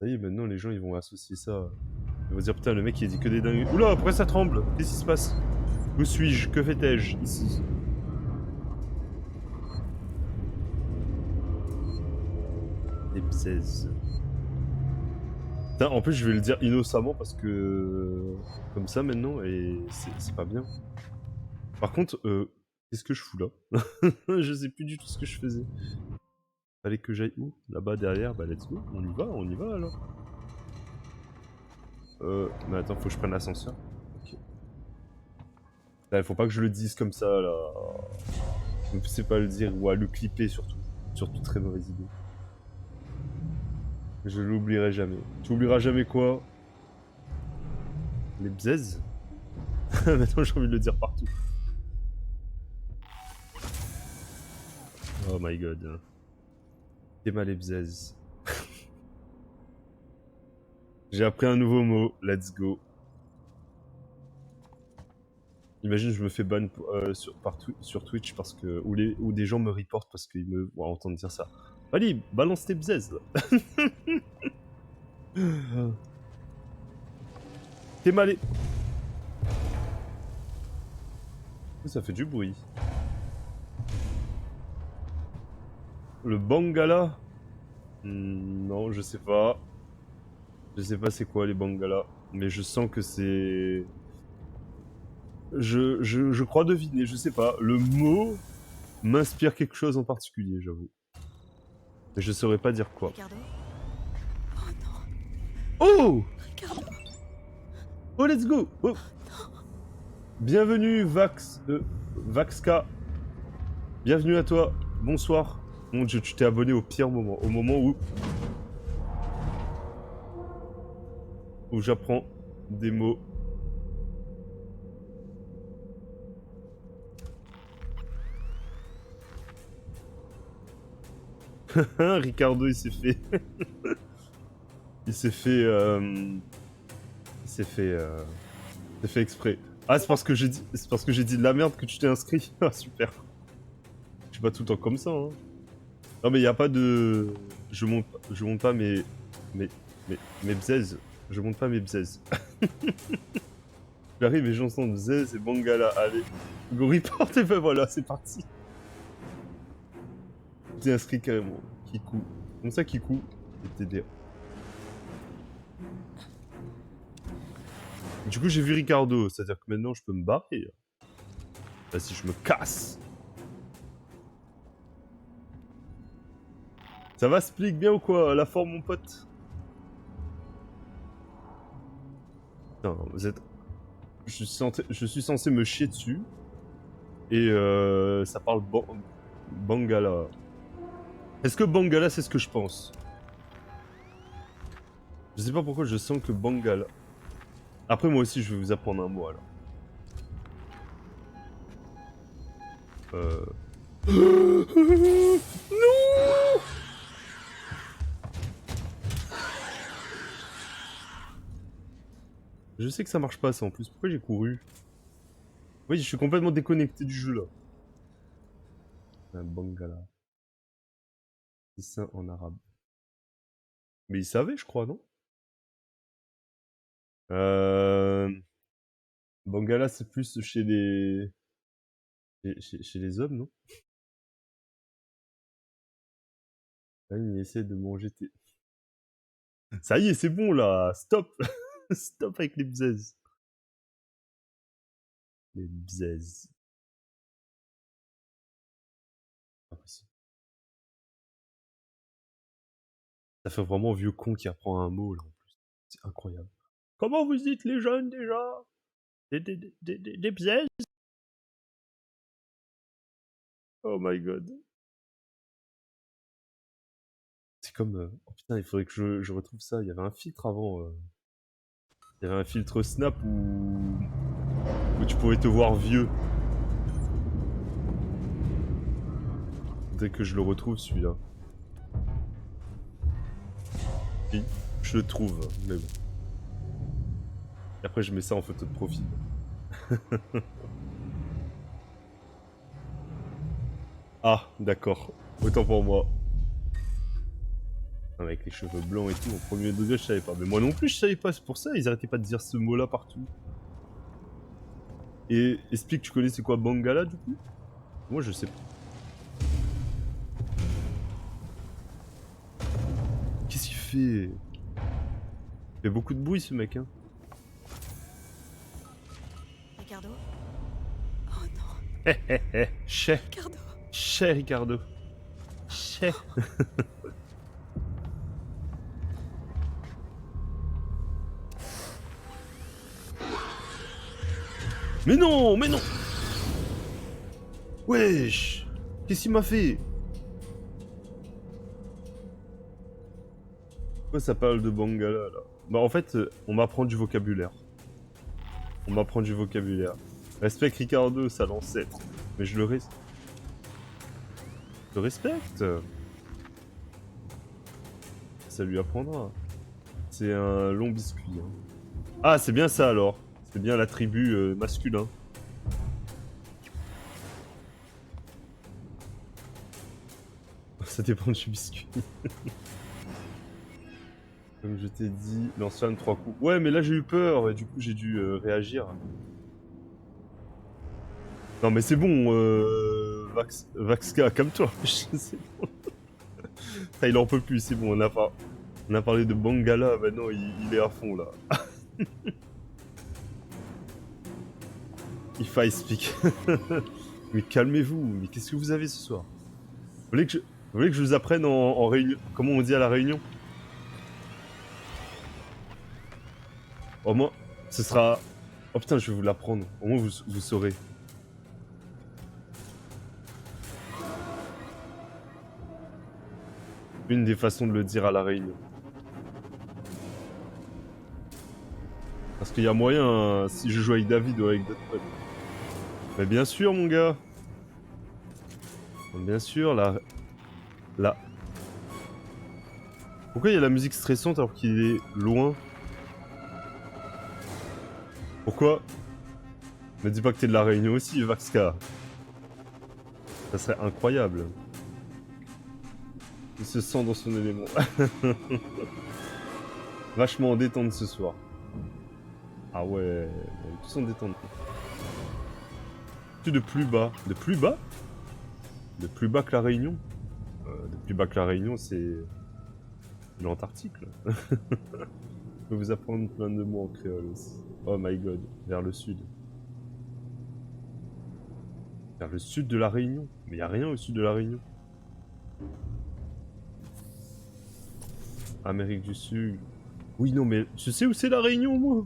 Ça y est, maintenant les gens ils vont associer ça. Ils vont dire putain, le mec il a dit que des dingueries. Oula, pourquoi ça tremble? Qu'est-ce qui se passe? Où suis-je? Que fais-je ici? Les bzaises. Putain, en plus je vais le dire innocemment parce que... Comme ça maintenant, et c'est pas bien. Par contre, qu'est-ce que je fous là? Je sais plus du tout ce que je faisais. Fallait que j'aille où? Là-bas derrière, bah let's go, on y va alors. Mais attends, faut que je prenne l'ascenseur. Ok. Là, faut pas que je le dise comme ça là. Ne sais pas le dire ou à le clipper surtout. Surtout très mauvaise idée. Je l'oublierai jamais. Tu oublieras jamais quoi? Les bzaises. Maintenant j'ai envie de le dire partout. Oh my god. T'es mal les bzaises. J'ai appris un nouveau mot. Let's go. Imagine je me fais ban sur Twitch parce que... Ou des gens me reportent parce qu'ils me voient entendre dire ça. Allez, balance tes bzaises là. T'es malé. Ça fait du bruit. Le Bangala? Non, je sais pas. Je sais pas c'est quoi les Bangala. Mais je sens que c'est... Je crois deviner, je sais pas. Le mot m'inspire quelque chose en particulier, j'avoue. Mais je saurais pas dire quoi. Ricardo? Oh non. Oh! Ricardo. Oh, let's go! Oh. Bienvenue, Vaxka. Bienvenue à toi. Bonsoir. Mon dieu, tu t'es abonné au pire moment. Au moment où j'apprends des mots. Ricardo, il s'est fait... il s'est fait... Il s'est fait exprès. Ah, c'est parce que j'ai dit de la merde que tu t'es inscrit. Ah, super. Je suis pas tout le temps comme ça, hein. Non, mais y a pas de... Je monte pas mes bzaises. Je monte pas mes bzaises. J'arrive et j'entends bzaises et Bangala. Allez. Go report et ben voilà, c'est parti. T'es inscrit carrément. Kikou. Comme ça, Kikou. Et TDA. Du coup, j'ai vu Ricardo. C'est-à-dire que maintenant, je peux me barrer. Là, si je me casse. Ça va, Splik, bien ou quoi? La forme, mon pote? Putain, vous êtes... Je suis censé me chier dessus. Et ça parle Bangala. Est-ce que Bangala, c'est ce que je pense? Je sais pas pourquoi je sens que Bangala... Après, moi aussi, je vais vous apprendre un mot, alors. Non! Je sais que ça marche pas, ça, en plus. Pourquoi j'ai couru? Oui, je suis complètement déconnecté du jeu, là. Un Bangala. Dessin en arabe. Mais il savait, je crois, non? Bangala, c'est plus chez les... Chez les hommes, non? Ah, il essaie de manger tes... Ça y est, c'est bon, là. Stop. Stop avec les bzaises. Les bzaises. Pas possible. Ça fait vraiment vieux con qui apprend un mot, là, en plus. C'est incroyable. Comment vous dites les jeunes, déjà? Des bzaises? Oh my god. C'est comme... Oh putain, il faudrait que je retrouve ça. Il y avait un filtre avant. Il y avait un filtre Snap où tu pouvais te voir vieux. Dès que je le retrouve, celui-là. Oui, je le trouve, mais bon. Et après, je mets ça en photo de profil. Ah, d'accord. Autant pour moi. Avec les cheveux blancs et tout, en premier degré, je savais pas. Mais moi non plus, je savais pas. C'est pour ça, ils arrêtaient pas de dire ce mot-là partout. Et explique, tu connais c'est quoi Bangala du coup? Moi, je sais pas. Qu'est-ce qu'il fait? Il fait beaucoup de bruit ce mec, hein. Ricardo? Oh non, Hé hé hé, chais, Ricardo. chais Ricardo. Chais. Mais non, mais non. Wesh. Qu'est-ce qu'il m'a fait? Pourquoi ça parle de Bangala là? Bah en fait, on m'apprend du vocabulaire. On m'apprend du vocabulaire. Respecte Ricardo, sale ancêtre. Mais je le respecte. Ça lui apprendra. C'est un long biscuit. Hein. Ah, c'est bien ça alors. C'est bien l'attribut masculin. Ça dépend du biscuit. Comme je t'ai dit, lance-flamme 3 coups. Ouais, mais là j'ai eu peur et du coup j'ai dû réagir. Non mais c'est bon, Vaxka, calme-toi. C'est bon. Ça, il en peut plus, c'est bon, on a parlé de Bangala, maintenant il est à fond là. If I speak. Mais calmez-vous, mais qu'est-ce que vous avez ce soir? Vous voulez que je vous apprenne en réunion? Comment on dit à la réunion? Au moins, ce sera... Oh putain, je vais vous l'apprendre. Au moins, vous saurez. Une des façons de le dire à la réunion. Parce qu'il y a moyen, hein, si je joue avec David ou avec d'autres potes. Mais bien sûr, mon gars. Bien sûr, là. Pourquoi il y a la musique stressante alors qu'il est loin? Pourquoi? Me dis pas que t'es de la Réunion aussi, Vaxka. Ça serait incroyable. Il se sent dans son élément. Vachement en détente ce soir. Ah ouais, on est tous en détente. De plus bas. De plus bas? De plus bas que la Réunion? De plus bas que la Réunion, c'est... l'Antarctique, là. Je peux vous apprendre plein de mots en créole aussi. Oh my god, vers le sud. Vers le sud de la Réunion? Mais y a rien au sud de la Réunion. Amérique du Sud. Oui, non, mais tu sais où c'est la Réunion, moi?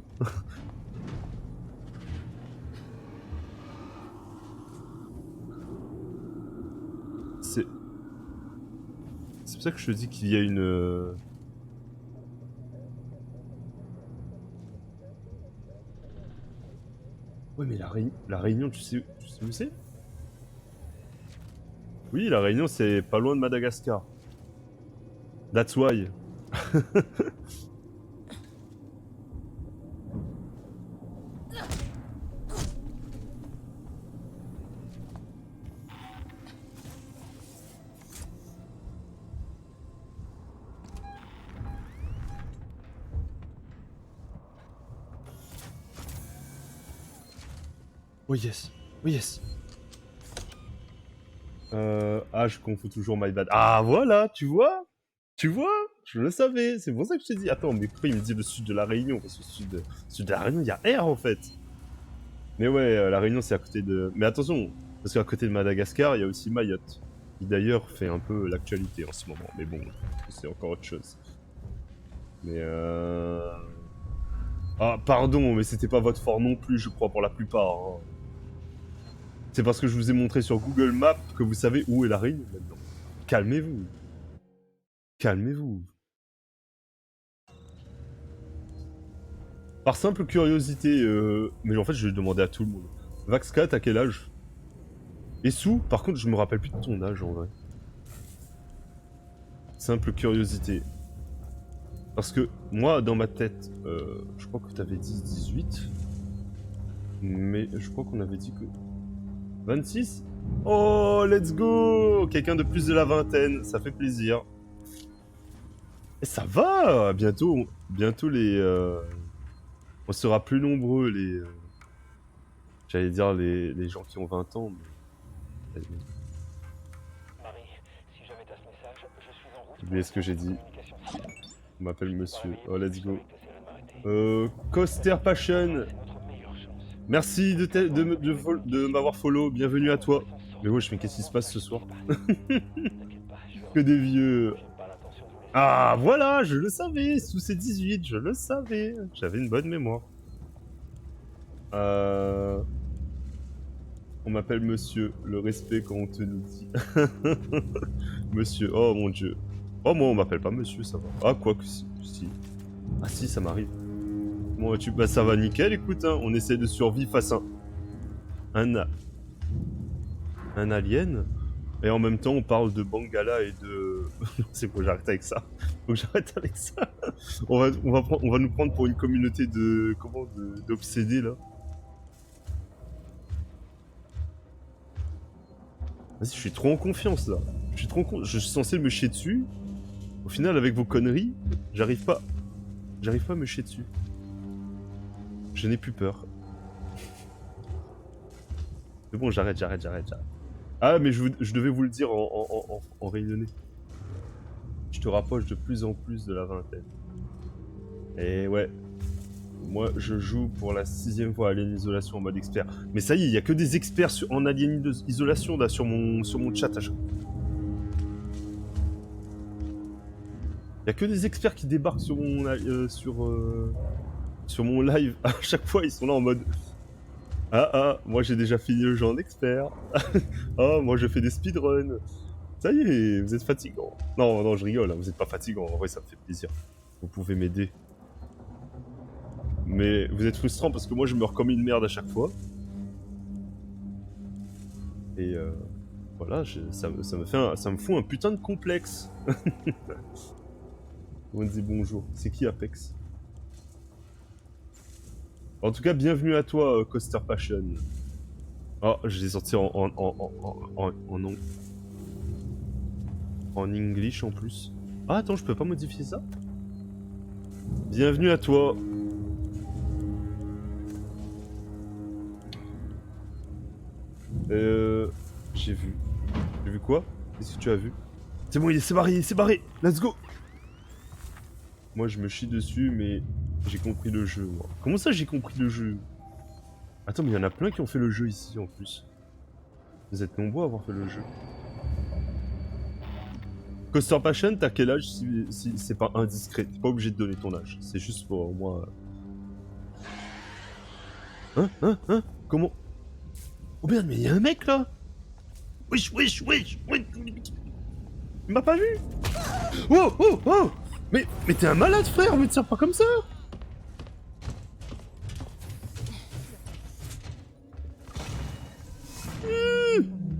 C'est pour ça que je te dis qu'il y a une... Ouais, mais la Réunion, tu sais où c'est? Oui, la Réunion, c'est pas loin de Madagascar. That's why. Oh yes. Oh yes. Ah, je confonds toujours my bad. Ah, voilà, tu vois? Tu vois? Je le savais. C'est pour ça que je t'ai dit. Attends, mais pourquoi il me dit le sud de la Réunion? Parce que le sud de la Réunion, il y a R en fait. Mais ouais, la Réunion, c'est à côté de... Mais attention, parce qu'à côté de Madagascar, il y a aussi Mayotte. Qui d'ailleurs fait un peu l'actualité en ce moment. Mais bon, c'est encore autre chose. Mais Ah, pardon, mais c'était pas votre fort non plus, je crois, pour la plupart. Hein. C'est parce que je vous ai montré sur Google Maps que vous savez où est la Réunion maintenant. Calmez-vous. Calmez-vous. Par simple curiosité, mais en fait je vais demander à tout le monde. Vaxka, t'as quel âge? Et Sou, par contre je me rappelle plus de ton âge en vrai. Simple curiosité. Parce que moi dans ma tête, je crois que t'avais dit 18. Mais je crois qu'on avait dit que... 26? Oh, let's go! Quelqu'un de plus de la vingtaine, ça fait plaisir. Ça va, bientôt on sera plus nombreux j'allais dire les gens qui ont 20 ans, mais... Marie, si jamais t'as ce message, je suis en route J'ai oublié ce que j'ai dit. communication cible. On m'appelle Je peux pas monsieur. réveiller Oh, parce que let's je go. savais que t'essaierais de m'arrêter. Coaster Passion. C'est notre meilleure chance. Merci de m'avoir follow. Bienvenue à toi. Mais wesh, mais qu'est-ce qui se passe ce soir? T'inquiète pas, je vais Que des revenir. vieux... J'ai pas l'intention de vous laisser. Ah, voilà, je le savais. Sous ces 18, je le savais. J'avais une bonne mémoire. On m'appelle monsieur. Le respect quand on te le dit. Monsieur. Oh mon dieu. Oh, moi, on m'appelle pas monsieur, ça va. Ah, quoi que si. Ah si, ça m'arrive. Bon, bah ça va nickel, écoute, hein, on essaie de survivre face à un alien, et en même temps on parle de Bangala et de... C'est bon, j'arrête avec ça. Faut que j'arrête avec ça. On va nous prendre pour une communauté de... d'obsédés, là. Vas-y, je suis trop en confiance, là. Je suis censé me chier dessus. Au final, avec vos conneries, j'arrive pas à me chier dessus. Je n'ai plus peur. C'est bon, j'arrête. Ah, mais je devais vous le dire en réunionnais. Je te rapproche de plus en plus de la vingtaine. Et ouais. Moi, je joue pour la 6ème fois Alien Isolation en mode expert. Mais ça y est, il y a que des experts en Alien Isolation là sur mon chat à chaque fois. Il y a que des experts qui débarquent sur mon live. À chaque fois, ils sont là en mode... Ah, moi j'ai déjà fini le jeu en expert. Ah, moi je fais des speedruns. Ça y est, vous êtes fatigant. Non, je rigole, hein, vous êtes pas fatigant, en vrai ça me fait plaisir. Vous pouvez m'aider. Mais vous êtes frustrant parce que moi je meurs comme une merde à chaque fois. Et voilà, ça me fout un putain de complexe. On dit bonjour. C'est qui Apex? En tout cas, bienvenue à toi, Coaster Passion. Oh, je l'ai sorti en English en plus. Ah, attends, je peux pas modifier ça? Bienvenue à toi. J'ai vu. J'ai vu quoi? Qu'est-ce que tu as vu? C'est bon, il s'est barré. Let's go. Moi, je me chie dessus, mais j'ai compris le jeu, moi. Comment ça, j'ai compris le jeu? Attends, mais il y en a plein qui ont fait le jeu ici, en plus. Vous êtes nombreux à avoir fait le jeu. Coaster Passion, t'as quel âge si c'est pas indiscret? T'es pas obligé de donner ton âge. C'est juste pour moi... Hein? Comment? Oh merde, mais il y a un mec, là! Wesh! Il m'a pas vu! Oh! Mais t'es un malade, frère! Me tire pas comme ça!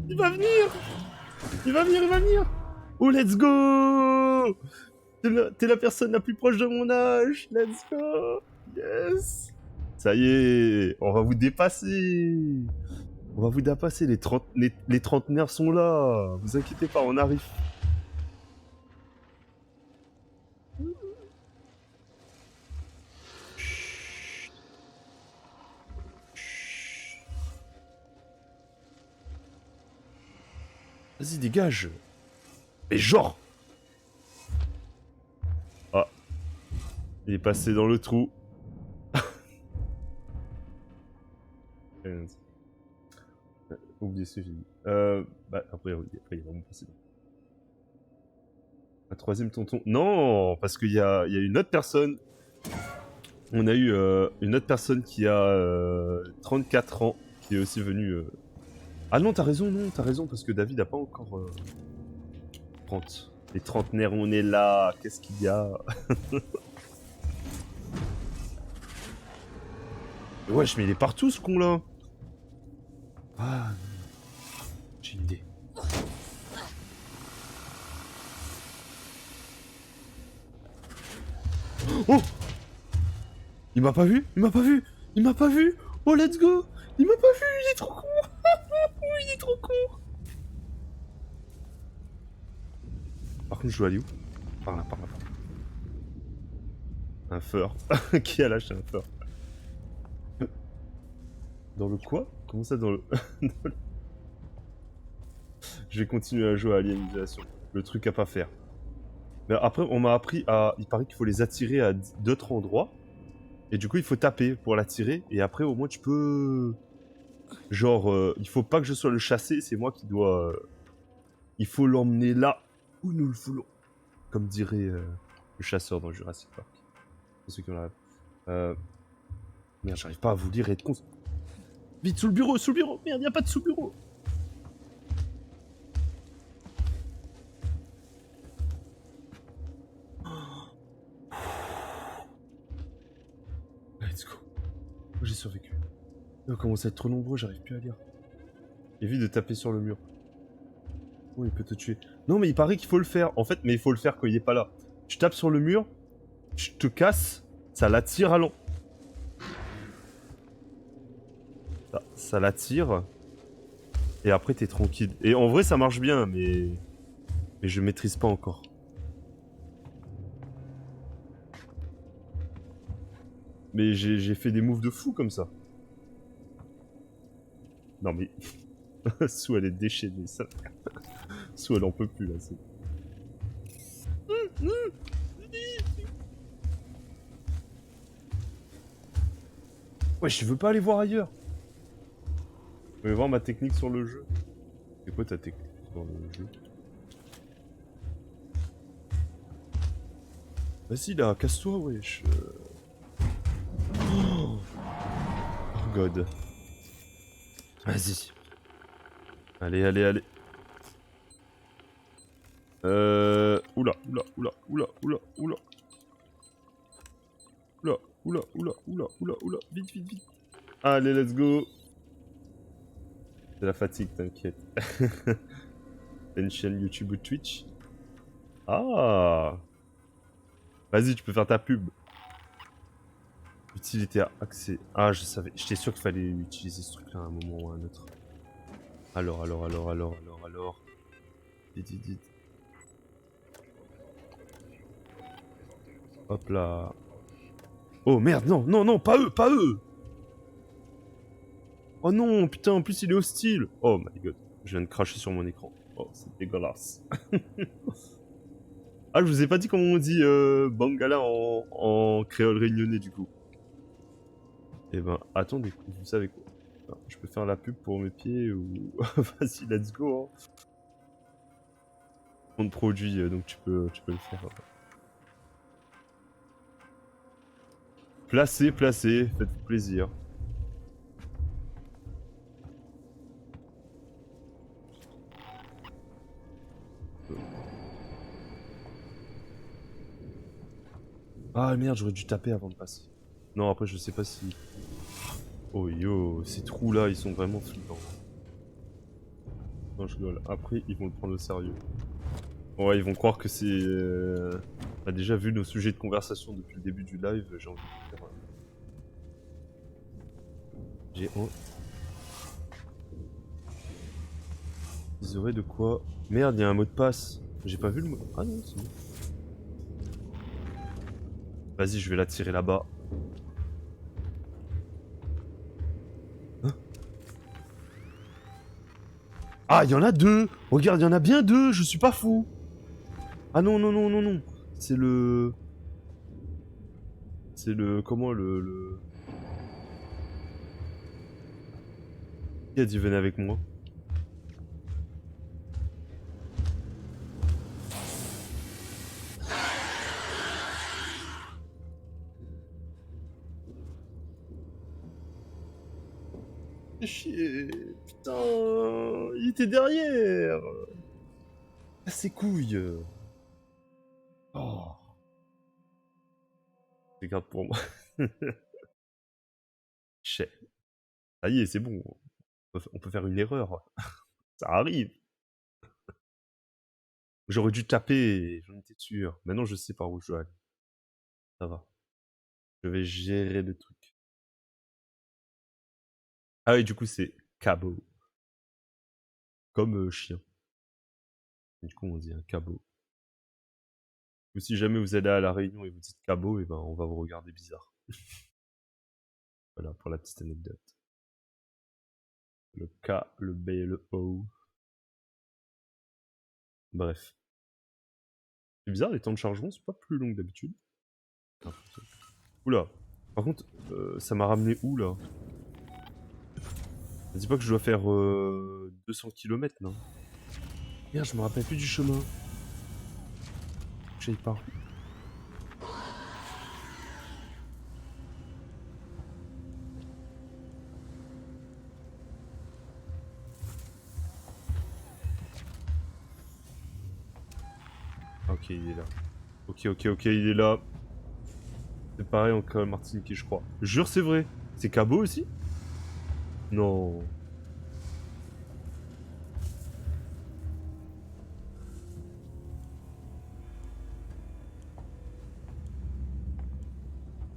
Il va venir! Oh, let's go! T'es la personne la plus proche de mon âge! Let's go! Yes! Ça y est! On va vous dépasser! Les trentenaires sont là! Vous inquiétez pas, on arrive! Vas-y, dégage! Mais genre! Ah. Il est passé dans le trou. Oubliez ce que j'ai dit. Après, il va me passer. Un troisième tonton. Non! Parce qu'il y a une autre personne. On a eu une autre personne qui a 34 ans, qui est aussi venue... Ah non, t'as raison, parce que David a pas encore 30. Les trentenaires, on est là, qu'est-ce qu'il y a? Wesh, mais il est partout ce con là. Ah, j'ai une idée. Oh! Il m'a pas vu! Oh, let's go! Il m'a pas vu, il est trop con! Il est trop con! Par contre, je dois aller où? Par là. Un fur. Qui a lâché un fur? Dans le quoi? Comment ça dans le... Je vais continuer à jouer à Alien Isolation. Le truc à pas faire. Mais après, on m'a appris à... Il paraît qu'il faut les attirer à d'autres endroits. Et du coup, il faut taper pour l'attirer. Et après, au moins, tu peux... Genre, il faut pas que je sois le chassé. C'est moi qui dois... Il faut l'emmener là où nous le voulons. Comme dirait le chasseur dans Jurassic Park. Pour ceux qui ont la rêve. Merde, j'arrive pas à vous lire et être con. Vite, sous le bureau, sous le bureau. Merde, y a pas de sous-bureau. Let's go. J'ai survécu. On commence à être trop nombreux, j'arrive plus à lire. Évite de taper sur le mur. Oh, il peut te tuer. Non, mais il paraît qu'il faut le faire. En fait, mais il faut le faire quand il est pas là. Tu tapes sur le mur, tu te casses, ça l'attire à l'en... Ça l'attire. Et après, t'es tranquille. Et en vrai, ça marche bien, mais... Mais je maîtrise pas encore. Mais j'ai fait des moves de fou comme ça. Non mais... Sous elle est déchaînée, ça. Sous elle en peut plus là, c'est... Ouais, je veux pas aller voir ailleurs. Je veux voir ma technique sur le jeu. C'est quoi ta technique sur le jeu? Vas-y là, casse-toi, wesh. Oh God. Vas-y. Allez, allez, allez. Oula, oula, oula, oula, oula, oula. Oula, oula, oula, oula, oula, oula. Vite, vite, vite. Allez, let's go. C'est la fatigue, t'inquiète. T'as une chaîne YouTube ou Twitch? Ah. Vas-y, tu peux faire ta pub. Utilité à accès. Ah, je savais. J'étais sûr qu'il fallait utiliser ce truc-là à un moment ou à un autre. Alors. Dites. Hop là. Oh merde, non, non, non, pas eux, pas eux. Oh non, putain, en plus il est hostile. Oh my god, je viens de cracher sur mon écran. Oh, c'est dégueulasse. Ah, je vous ai pas dit comment on dit Bangala en créole réunionnais du coup. Eh ben, attendez, vous savez quoi? Enfin, je peux faire la pub pour mes pieds ou... Vas-y, let's go. Hein. On te produit, donc tu peux le faire. Placez, faites-vous plaisir. Ah merde, j'aurais dû taper avant de passer. Non, après, je sais pas si... Oh yo, ces trous là, ils sont vraiment flippants. Non, je rigole. Après, ils vont le prendre au sérieux. Ouais, ils vont croire que c'est... On a déjà vu nos sujets de conversation depuis le début du live, j'ai envie de faire... J'ai... Ils auraient de quoi... Merde, il y a un mot de passe. J'ai pas vu le mot... Ah non, c'est bon. Vas-y, je vais la tirer là-bas. Hein? Ah, il y en a deux! Regarde, il y en a bien deux, je suis pas fou! Ah non, non, non, non, non. C'est le... C'est le... Comment le... Qui a dit venez avec moi? Chier, putain, il était derrière. Ah, ses couilles. Oh, je garde pour moi. Chais. Ça y est, c'est bon. On peut faire une erreur. Ça arrive. J'aurais dû taper, j'en étais sûr. Maintenant, je sais par où je dois aller. Ça va. Je vais gérer le truc. Ah oui, du coup, c'est cabot. Comme chien. Du coup, on dit un cabot. Ou si jamais vous allez à La Réunion et vous dites Cabo, et ben on va vous regarder bizarre. Voilà, pour la petite anecdote. Le K, le B et le O. Bref. C'est bizarre, les temps de chargement sont pas plus longs que d'habitude. Oula. Par contre, ça m'a ramené où, là? Ça dit pas que je dois faire 200 km, non? Merde, je me rappelle plus du chemin. J'aille par où? Ok, il est là. Ok, il est là. C'est pareil en Martinique, je crois. Jure, c'est vrai. C'est Cabo aussi? Non.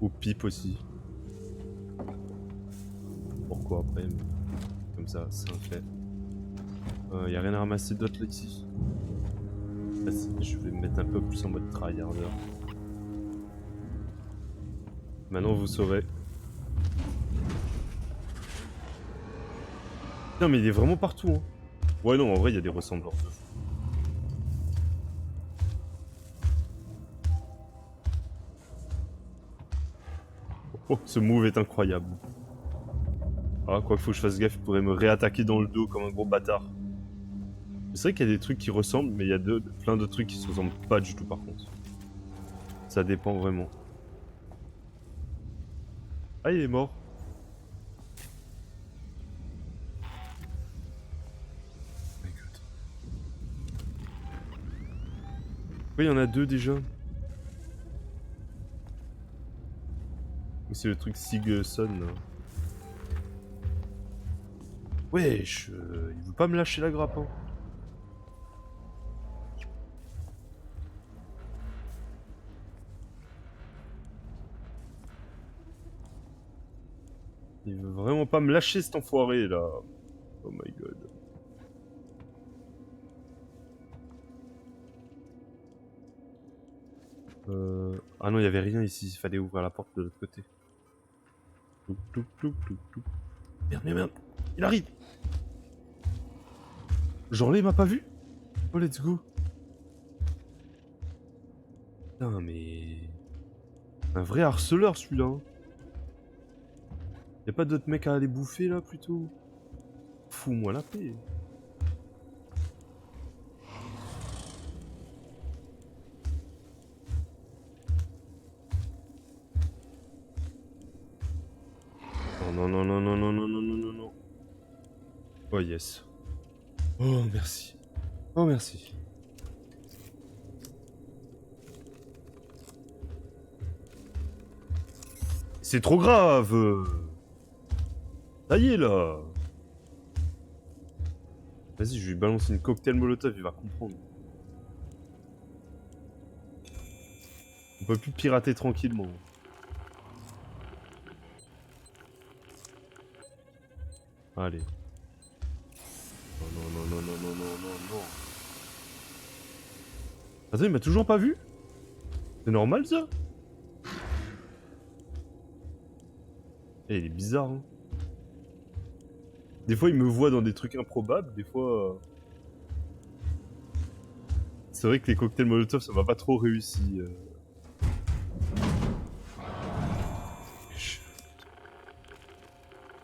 Ou Pipe aussi. Pourquoi après? Mais comme ça, c'est un fait. Y a rien à ramasser d'autre là ici. Vas-y, je vais me mettre un peu plus en mode tryharder. Maintenant vous saurez. Putain, mais il est vraiment partout, hein. Ouais, non, en vrai, il y a des ressemblances. Oh, ce move est incroyable. Ah, quoi qu'il faut que je fasse gaffe, il pourrait me réattaquer dans le dos comme un gros bâtard. C'est vrai qu'il y a des trucs qui ressemblent, mais il y a plein de trucs qui se ressemblent pas du tout par contre. Ça dépend vraiment. Ah, il est mort. Oh my god. Oui, il y en a deux déjà. C'est le truc Sigson là. Wesh, il veut pas me lâcher la grappe, hein. Il veut vraiment pas me lâcher cet enfoiré là. Oh my god. Ah non, il y avait rien ici, il fallait ouvrir la porte de l'autre côté. Toup, toup, toup, toup, toup. Merde. Il arrive. Genre là, il m'a pas vu. Oh, let's go. Putain, mais... Un vrai harceleur, celui-là. Hein. Y a pas d'autres mecs à aller bouffer, là, plutôt? Fous-moi la paix. Non. Oh, yes. Oh, merci. Oh, merci. C'est trop grave. Ça y est, là. Vas-y, je lui balance une cocktail molotov, il va comprendre. On peut plus pirater tranquillement. Allez. Non. Attends, il m'a toujours pas vu? C'est normal, ça? Eh, il est bizarre, hein. Des fois, il me voit dans des trucs improbables, des fois... C'est vrai que les cocktails Molotov, ça m'a pas trop réussi.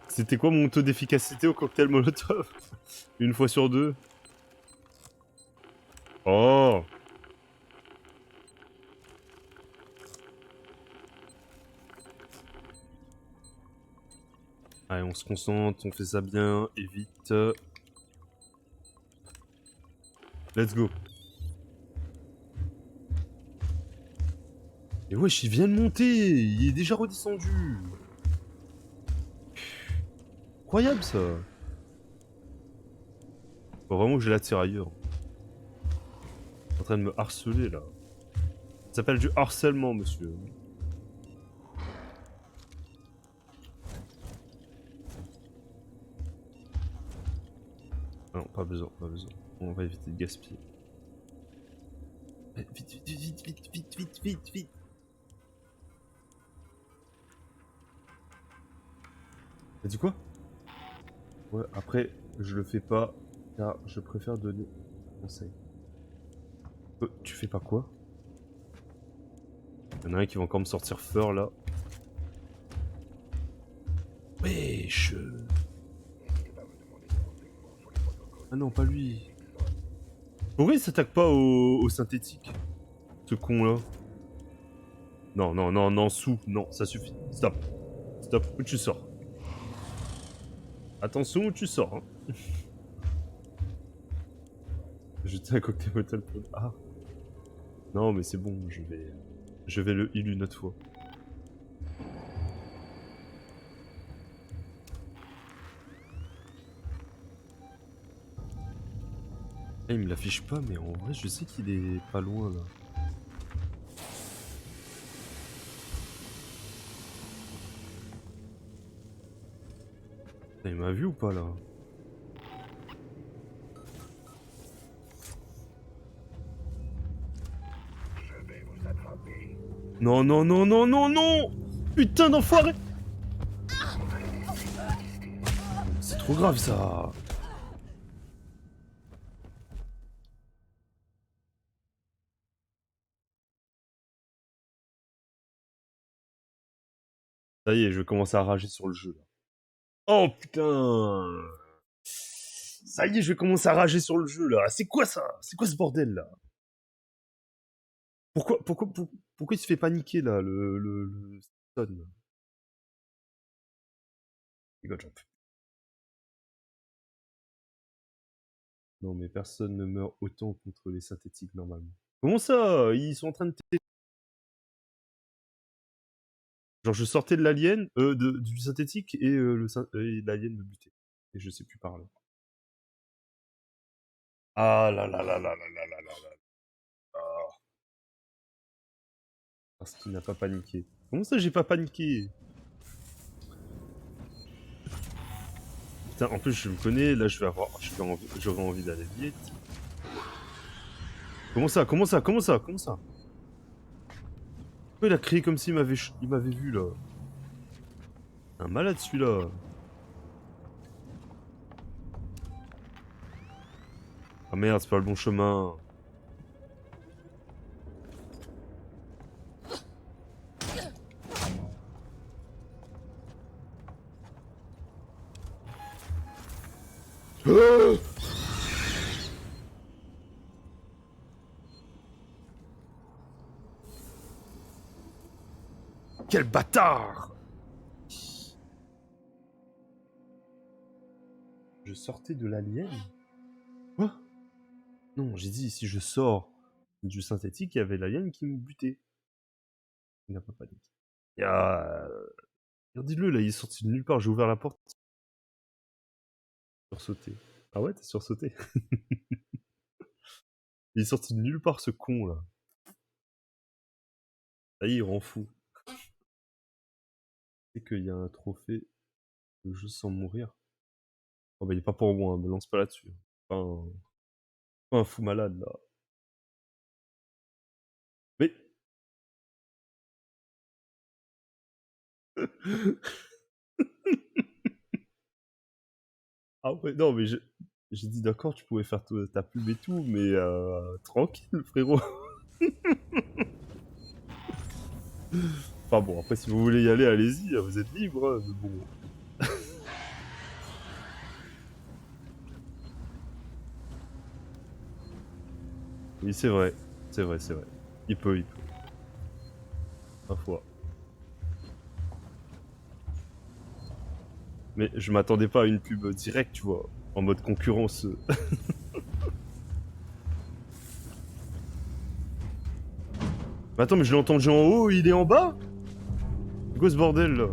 C'était quoi mon taux d'efficacité au cocktail Molotov? Une fois sur deux? Oh! Allez, on se concentre, on fait ça bien, et vite. Let's go. Et wesh, il vient de monter! Il est déjà redescendu! Incroyable, ça! Faut vraiment que je l'attire ailleurs. Il est en train de me harceler, là. Ça s'appelle du harcèlement, monsieur. Ah non, pas besoin. On va éviter de gaspiller. Vite, vite, vite, vite, vite, vite, vite, vite. T'as dit quoi? Ouais, après, je le fais pas, car je préfère donner des conseils. Tu fais pas quoi? Y'en a un qui va encore me sortir fort, là. Wesh! Ah non, pas lui. Pourquoi il s'attaque pas au synthétique? Ce con-là. Non, non, non, non, sous. Non, ça suffit. Stop. Stop. Où tu sors? Attention où tu sors. Hein. Jeter un cocktail Molotov. Ah. Non, mais c'est bon, je vais le heal une autre fois. Ah, il me l'affiche pas, mais en vrai, je sais qu'il est pas loin, là. Il m'a vu ou pas, là? Non, non, non, non, non, non! Putain d'enfoiré! C'est trop grave, ça! Ça y est, je vais commencer à rager sur le jeu, là. Oh, putain! Ça y est, je vais commencer à rager sur le jeu, là. C'est quoi, ça? C'est quoi ce bordel, là? Pourquoi il se fait paniquer, là, le Stone, là? God, j'en peux plus. Non, mais personne ne meurt autant contre les synthétiques, normalement. Comment ça? Ils sont en train de... Genre, je sortais de l'alien, du synthétique, et et l'alien me butait. Et je sais plus parler. Ah là là là là là là là là là. Ah. Parce qu'il n'a pas paniqué. Comment ça, j'ai pas paniqué? Putain, en plus, je me connais, là, j'aurais envie d'aller vite. Comment ça? Comment ça? Comment ça? Comment ça? Pourquoi il a crié comme s'il il m'avait vu, là? Un malade, celui-là. Ah merde, c'est pas le bon chemin. Ah, quel bâtard! Je sortais de l'alien? Quoi? Non, j'ai dit, si je sors du synthétique, il y avait l'alien qui me butait. Il n'a pas paniqué. Il y a... Regardez-le, là, il est sorti de nulle part. J'ai ouvert la porte. Sursauté. Ah ouais, t'es sursauté? Il est sorti de nulle part, ce con, là. Ça y est, il rend fou. C'est qu'il y a un trophée de jeu sans mourir. Oh bah, il est pas pour moi, hein, me lance pas là-dessus. Pas un fou malade, là. Mais... Ah ouais, non, mais j'ai dit d'accord, tu pouvais faire ta pub et tout, mais tranquille, frérot. Enfin bon, après, si vous voulez y aller, allez-y, vous êtes libre, hein, mais bon. Oui, c'est vrai, c'est vrai, c'est vrai. Il peut. Parfois. Mais je m'attendais pas à une pub directe, tu vois, en mode concurrence. Mais attends, mais je l'ai entendu en haut, il est en bas? C'est quoi ce bordel, là?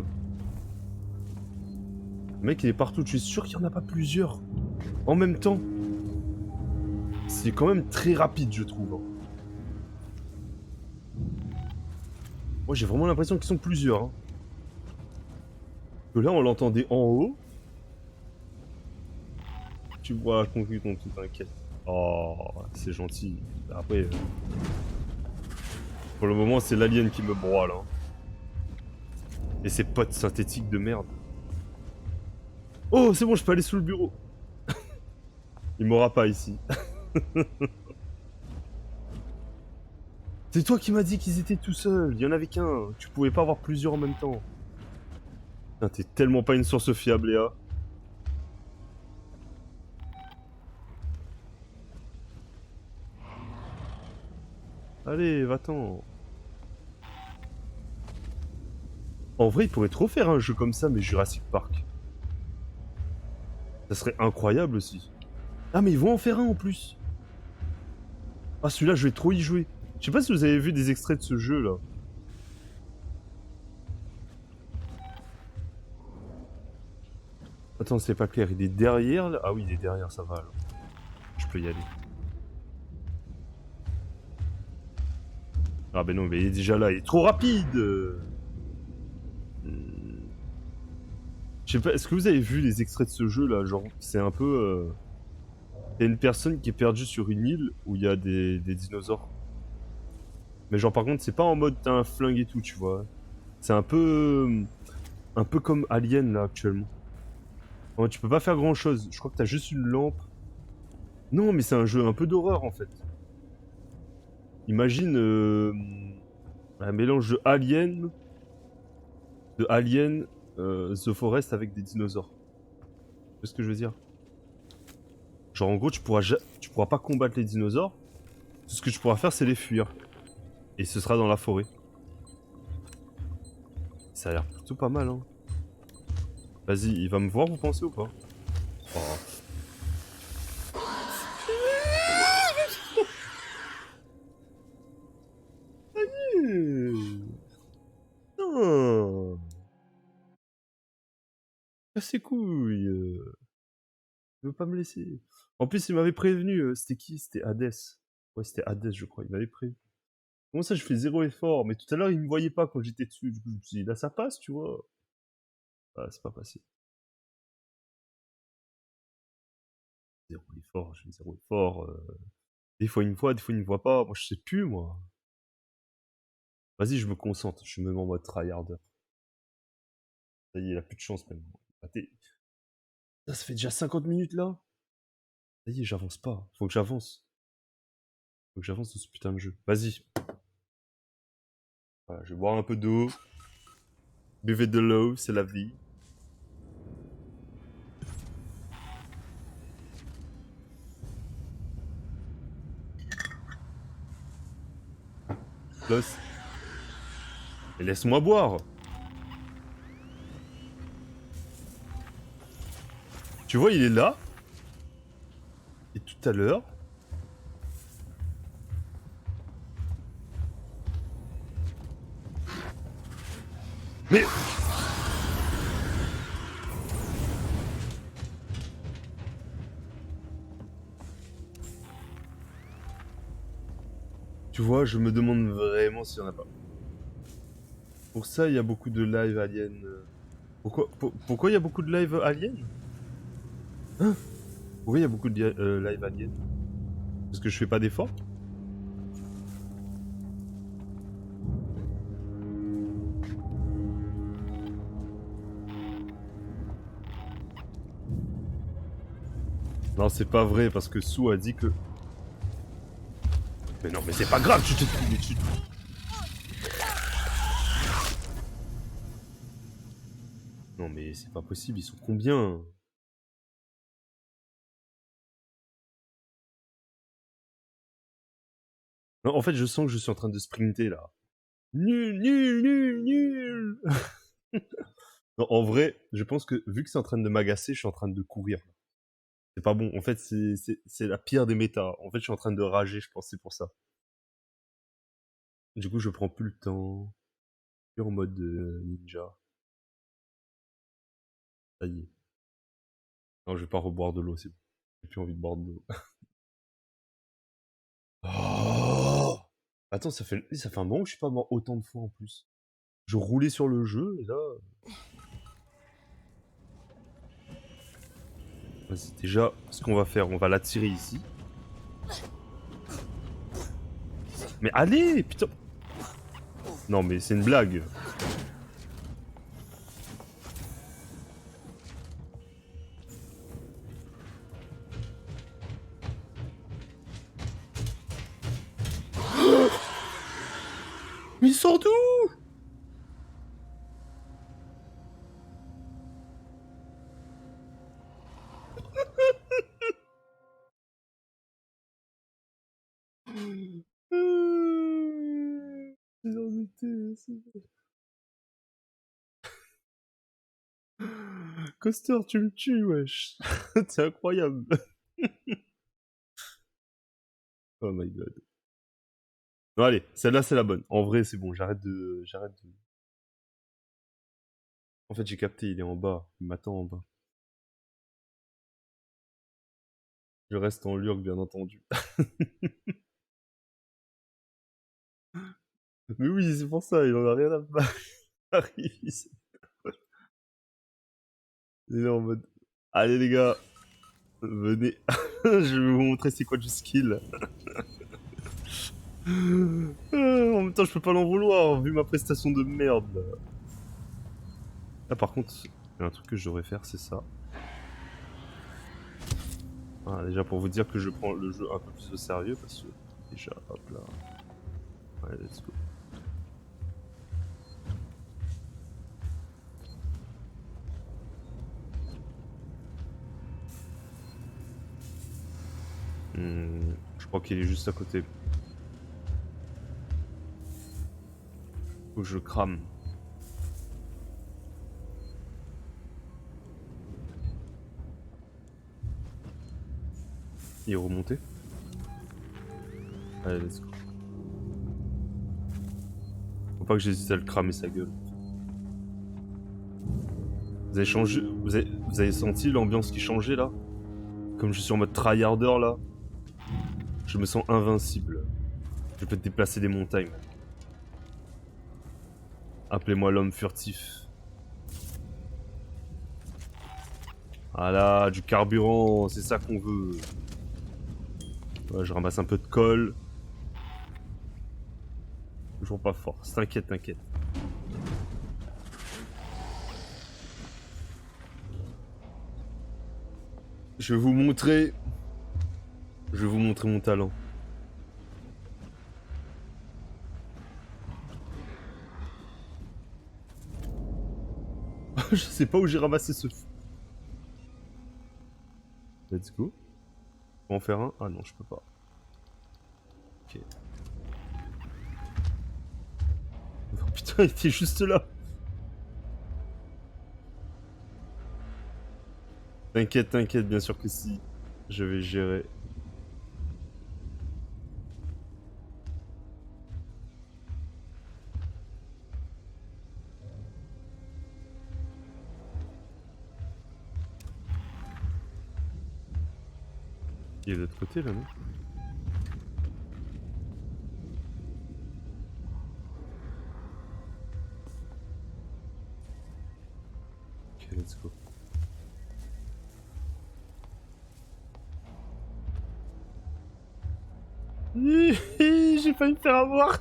Le mec, il est partout, tu es sûr qu'il y en a pas plusieurs en même temps? C'est quand même très rapide, je trouve. Hein. Moi, j'ai vraiment l'impression qu'ils sont plusieurs. Hein. Que là, on l'entendait en haut. Tu vois, conclu ton tout, t'inquiète. Oh, c'est gentil. Après... Pour le moment, c'est l'alien qui me broie, là. Et ses potes synthétiques de merde. Oh, c'est bon, je peux aller sous le bureau. Il m'aura pas ici. C'est toi qui m'as dit qu'ils étaient tout seuls. Il y en avait qu'un. Tu pouvais pas avoir plusieurs en même temps. Putain, t'es tellement pas une source fiable, Léa. Allez, va-t'en. En vrai, il pourrait trop faire un jeu comme ça, mais Jurassic Park. Ça serait incroyable aussi. Ah, mais ils vont en faire un en plus. Ah, celui-là, je vais trop y jouer. Je sais pas si vous avez vu des extraits de ce jeu là. Attends, c'est pas clair. Il est derrière là. Ah oui, il est derrière, ça va alors. Je peux y aller. Ah ben non, mais il est déjà là. Il est trop rapide. Je sais pas, est-ce que vous avez vu les extraits de ce jeu là? Genre, c'est un peu. Il y a une personne qui est perdue sur une île où il y a des dinosaures. Mais genre, par contre, c'est pas en mode t'as un flingue et tout, tu vois. C'est un peu. Un peu comme Alien là actuellement. Ouais, tu peux pas faire grand chose. Je crois que t'as juste une lampe. Non, mais c'est un jeu un peu d'horreur en fait. Imagine un mélange de Alien, The Forest avec des dinosaures. Tu vois ce que je veux dire? Genre en gros, tu pourras pas combattre les dinosaures. Tout ce que tu pourras faire, c'est les fuir. Et ce sera dans la forêt. Ça a l'air plutôt pas mal, hein. Vas-y, il va me voir, vous pensez ou pas? Oh. Non. Casse ses couilles. Il veut pas me laisser. En plus, il m'avait prévenu. C'était qui? C'était Hades. Ouais, c'était Hades, je crois. Il m'avait prévenu. Comment ça, je fais zéro effort? Mais tout à l'heure, il me voyait pas quand j'étais dessus. Du coup, je me suis dit, là, ça passe, tu vois. Ah, c'est pas passé. Zéro effort, je fais zéro effort. Des fois, une fois, des fois, il ne voit pas. Moi, je sais plus, moi. Vas-y, je me concentre. Je me mets en mode tryharder. Ça y est, il a plus de chance maintenant. Ça fait déjà 50 minutes là. Ça y est, j'avance pas. Faut que j'avance. Faut que j'avance dans ce putain de jeu. Vas-y. Voilà, je vais boire un peu d'eau. Buvez de l'eau, c'est la vie. Los. Et laisse-moi boire. Tu vois, il est là. Et tout à l'heure. Mais. Tu vois, je me demande vraiment s'il y en a pas. Pour ça, il y a beaucoup de live alien. Pourquoi il y a beaucoup de live alien? Hein? Pourquoi il y a beaucoup de live alien? Parce que je fais pas d'efforts? Non, c'est pas vrai, parce que Sue a dit que... Mais non, mais c'est pas grave, tu te... Non, mais c'est pas possible, ils sont combien? Non, en fait, je sens que je suis en train de sprinter, là. Nul, nul, nul, nul. Non, en vrai, je pense que, vu que c'est en train de m'agacer, je suis en train de courir. C'est pas bon, en fait, c'est la pire des méta. En fait, je suis en train de rager, je pense, c'est pour ça. Du coup, je prends plus le temps. Je suis en mode ninja. Ça y est. Non, je vais pas reboire de l'eau, c'est bon. J'ai plus envie de boire de l'eau. Oh, attends, ça fait un moment que je suis pas mort autant de fois en plus. Je roulais sur le jeu et là. Vas-y, déjà, ce qu'on va faire, on va l'attirer ici. Mais allez, putain. Non mais c'est une blague. Mais il sort d'où? Coaster, tu me tues, wesh. C'est incroyable. Oh my god. Non, allez, celle-là, c'est la bonne. En vrai, c'est bon, j'arrête de... En fait, j'ai capté, il est en bas. Il m'attend en bas. Je reste en lurk, bien entendu. Mais oui, c'est pour ça, il en a rien à battre. Il est en mode... Allez, les gars, venez. Je vais vous montrer c'est quoi du skill. En même temps, je peux pas l'en vouloir, vu ma prestation de merde. Là, par contre, il y a un truc que je devrais faire, c'est ça. Ah, déjà, pour vous dire que je prends le jeu un peu plus au sérieux, parce que... Déjà, hop là. Ouais, let's go. Je crois qu'il est juste à côté. Faut que je crame. Il est remonté. Allez, let's go. Faut pas que j'hésite à le cramer sa gueule. Vous avez changé... Vous avez senti l'ambiance qui changeait là? Comme je suis en mode tryharder là. Je me sens invincible. Je peux déplacer des montagnes. Appelez-moi l'homme furtif. Voilà, du carburant, c'est ça qu'on veut. Ouais, je ramasse un peu de colle. Toujours pas fort. T'inquiète, t'inquiète. Je vais vous montrer. Je vais vous montrer mon talent. Je sais pas où j'ai ramassé ce fou. Let's go. Faut en faire un? Ah non, je peux pas. Ok. Oh putain, il était juste là. T'inquiète, t'inquiète, bien sûr que si. Je vais gérer. Il est de l'autre côté là, non? Ok, let's go. J'ai failli me faire avoir.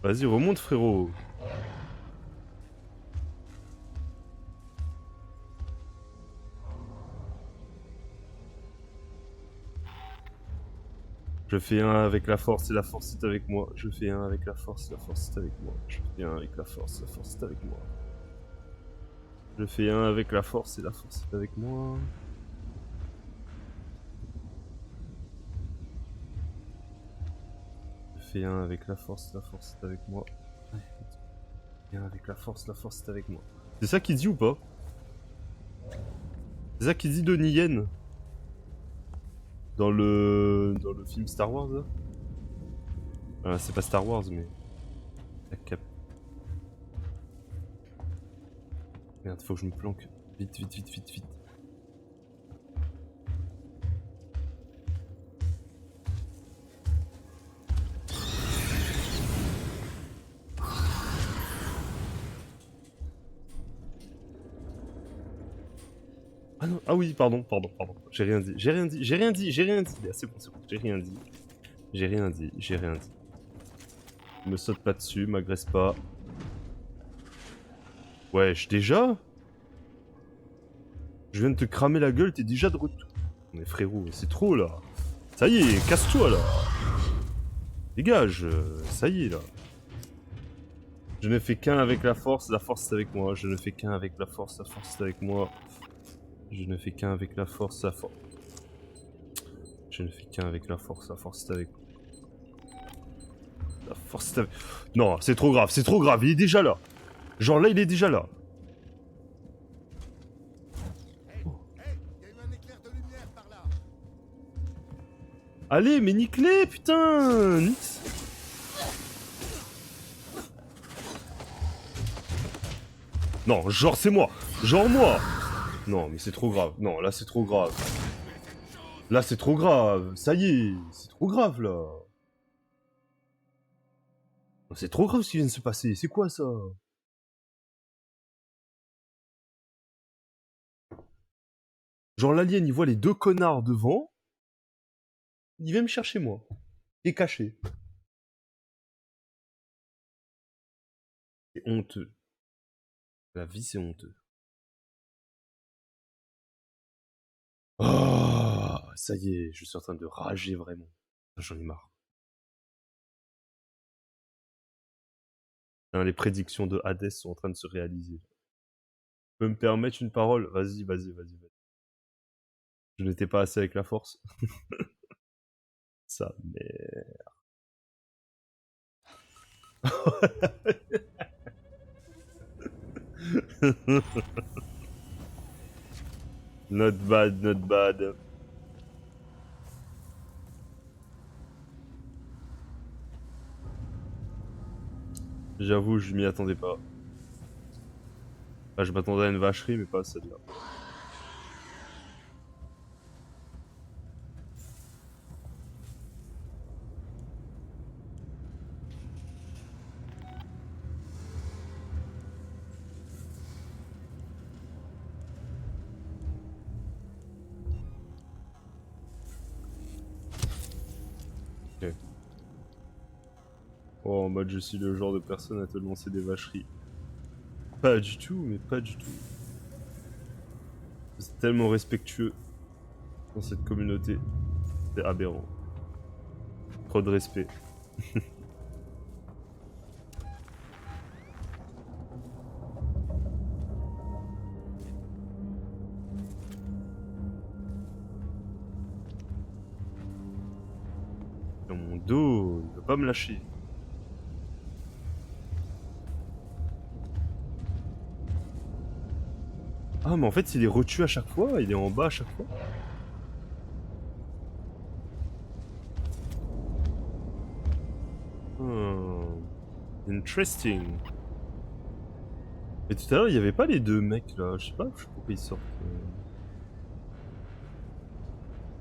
Vas-y, remonte frérot. Je fais un avec la force et la force est avec moi. Je fais un avec la force et la force est avec moi. Je fais un avec la force et la force est avec moi. Je fais un avec la force et la force est avec moi. Je fais un avec la force est avec moi. Et un avec la force est avec moi. C'est ça qu'il dit ou pas? C'est ça qu'il dit Donnie Yen dans le film Star Wars là? C'est pas Star Wars mais... La cap... Merde, faut que je me planque. Vite, vite, vite, vite, vite. Ah non, ah oui, pardon. J'ai rien dit. C'est bon, j'ai rien dit. J'ai rien dit. J'ai rien dit, j'ai rien dit. Me saute pas dessus, m'agresse pas. Wesh, déjà? Je viens de te cramer la gueule, t'es déjà de retour. Mais frérot, c'est trop là. Ça y est, casse-toi là. Dégage, ça y est là. Je ne fais qu'un avec la force est avec moi. Je ne fais qu'un avec la force est avec moi. Je ne fais qu'un avec la force Je ne fais qu'un avec la force est avec moi. La force est avec... Non, c'est trop grave, il est déjà là. Genre là, il est déjà là. Allez, mais nique-les, putain! Non, genre c'est moi! Genre moi! Non, mais c'est trop grave. Non, là c'est trop grave. Là c'est trop grave. Ça y est, c'est trop grave là. C'est trop grave ce qui vient de se passer. C'est quoi ça? Genre l'alien il voit les deux connards devant. Il vient me chercher moi. Il est caché. C'est honteux. La vie c'est honteux. Oh, ça y est, je suis en train de rager vraiment. J'en ai marre. Hein, les prédictions de Hades sont en train de se réaliser. Tu peux me permettre une parole? Vas-y. Je n'étais pas assez avec la force. Ça, mais... Not bad, not bad. J'avoue, je m'y attendais pas. Enfin, je m'attendais à une vacherie, mais pas à celle-là. Ok. Oh, en mode je suis le genre de personne à te lancer des vacheries. Pas du tout, mais pas du tout. C'est tellement respectueux dans cette communauté. C'est aberrant. Trop de respect. Dans mon dos, il veut pas me lâcher. Ah, mais en fait, il est retué à chaque fois, il est en bas à chaque fois. Hmm. Interesting. Mais tout à l'heure, il y avait pas les deux mecs là, je sais pas pourquoi ils sortent.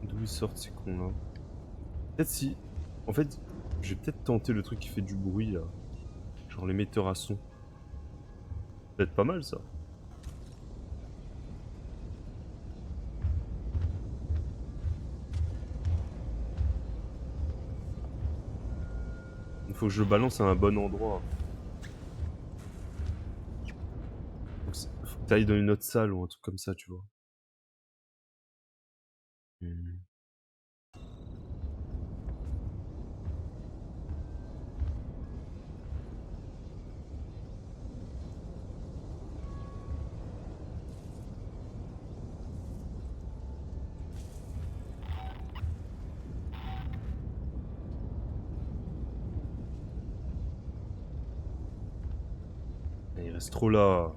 D'où ils sortent ces cons là? Peut-être si. En fait, je vais peut-être tenter le truc qui fait du bruit là. Genre l'émetteur à son. Peut-être pas mal ça. Il faut que je le balance à un bon endroit. Faut que t'ailles dans une autre salle ou un truc comme ça, tu vois. Hmm. Il reste trop là.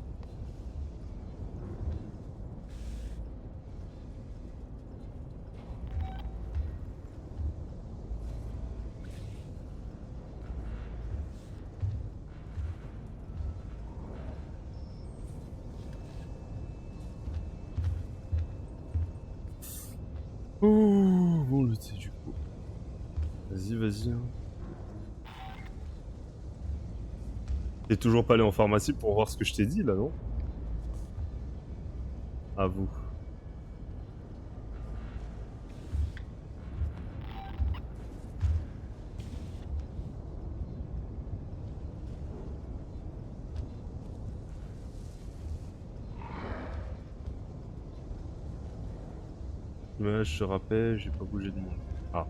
Ouh, bon le thé du coup. Vas-y. Hein. T'es toujours pas allé en pharmacie pour voir ce que je t'ai dit là, non? À vous. Mais je te rappelle, j'ai pas bougé de monde. Ah.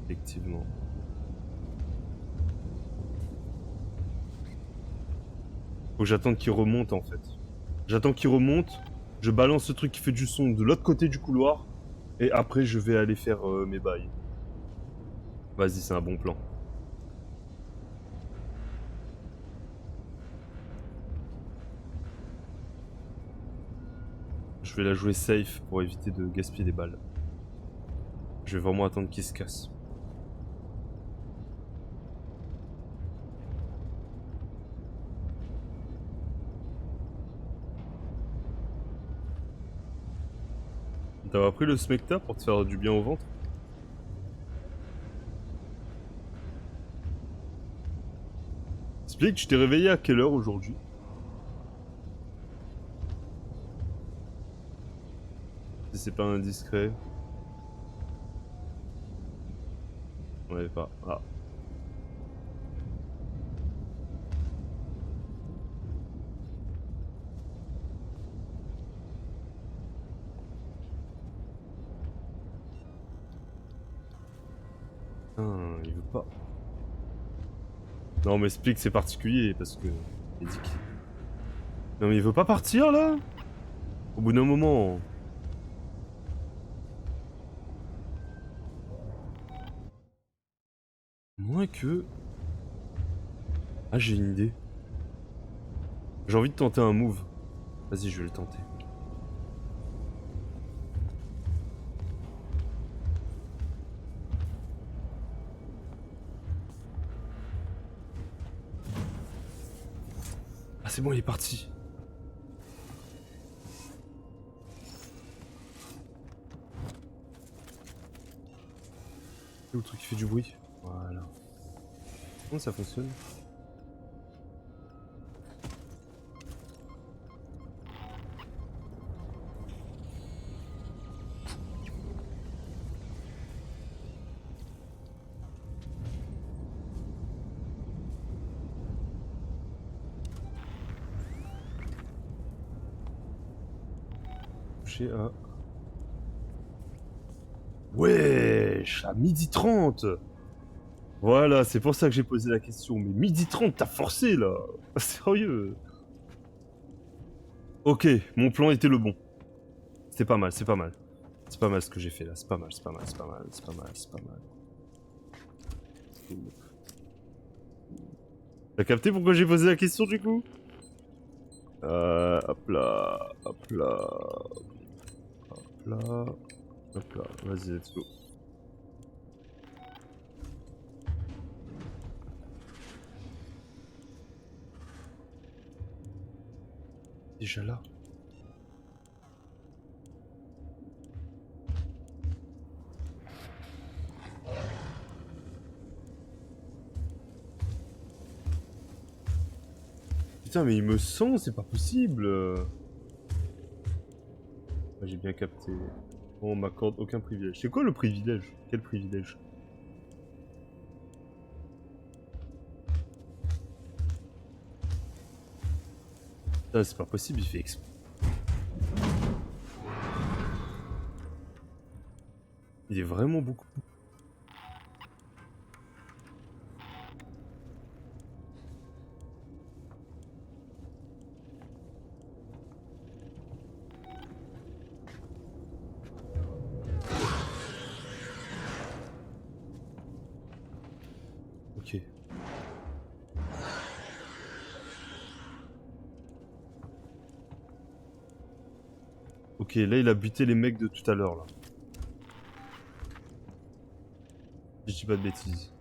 Effectivement. Faut que j'attende qu'il remonte en fait. J'attends qu'il remonte, je balance ce truc qui fait du son de l'autre côté du couloir, et après je vais aller faire mes bails. Vas-y, c'est un bon plan. Je vais la jouer safe pour éviter de gaspiller des balles. Je vais vraiment attendre qu'il se casse. T'as pris le smecta pour te faire du bien au ventre? Explique, tu t'es réveillé à quelle heure aujourd'hui? Si c'est pas indiscret. Ouais, pas. Ah. Putain, il veut pas. Non, mais explique, c'est particulier parce que. Il dit qu'il. Non, mais il veut pas partir là? Au bout d'un moment. Moins que. Ah, j'ai une idée. J'ai envie de tenter un move. Vas-y, je vais le tenter. Ah, c'est bon, il est parti. C'est où le truc qui fait du bruit? Voilà. Comment ça fonctionne? Touché à... Wesh, à 12h30. Voilà, c'est pour ça que j'ai posé la question. Mais 12h30, t'as forcé là. Sérieux. Ok, mon plan était le bon. C'était pas mal, c'est pas mal. C'est pas mal ce que j'ai fait là, c'est pas mal, c'est pas mal, c'est pas mal, c'est pas mal, c'est pas mal. T'as capté pourquoi j'ai posé la question du coup? Hop là, hop là, hop là, hop là, vas-y, let's go. Déjà là. Putain, mais il me sent, c'est pas possible. Ah, j'ai bien capté. On m'accorde aucun privilège. C'est quoi le privilège? Quel privilège? Ah, c'est pas possible, il fait exprès. Il est vraiment beaucoup. Ok. Ok, là il a buté les mecs de tout à l'heure là. Je dis pas de bêtises.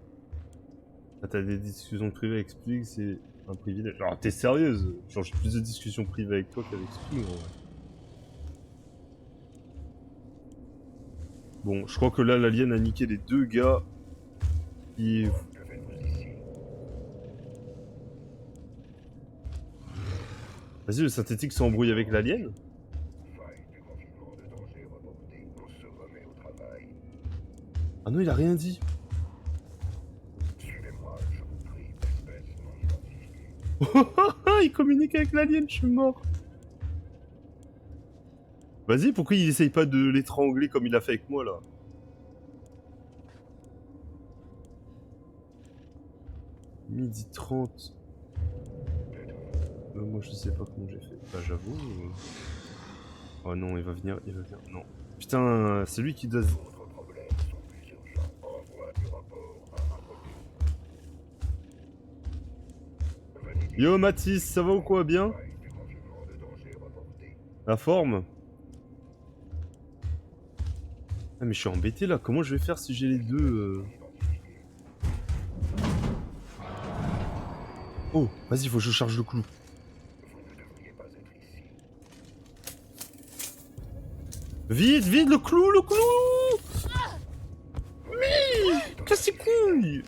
Ah, t'as des discussions privées avec Splig, c'est un privilège. Alors t'es sérieuse? Genre j'ai plus de discussions privées avec toi qu'avec Splig en vrai. Bon, je crois que là l'alien a niqué les deux gars qui... Vas-y, le synthétique s'embrouille avec l'alien? Ah non, il a rien dit. Il communique avec l'alien, je suis mort. Vas-y, pourquoi il essaye pas de l'étrangler comme il a fait avec moi là? Midi 30. Moi je sais pas comment j'ai fait. Bah j'avoue. Oh non, il va venir, il va venir. Non. Putain, c'est lui qui doit. Yo Mathis, ça va ou quoi? Bien? La forme? Ah mais je suis embêté là, comment je vais faire si j'ai les deux Oh, vas-y, faut que je charge le clou. Vite, vite, le clou, le clou! Oui! Casse les couilles!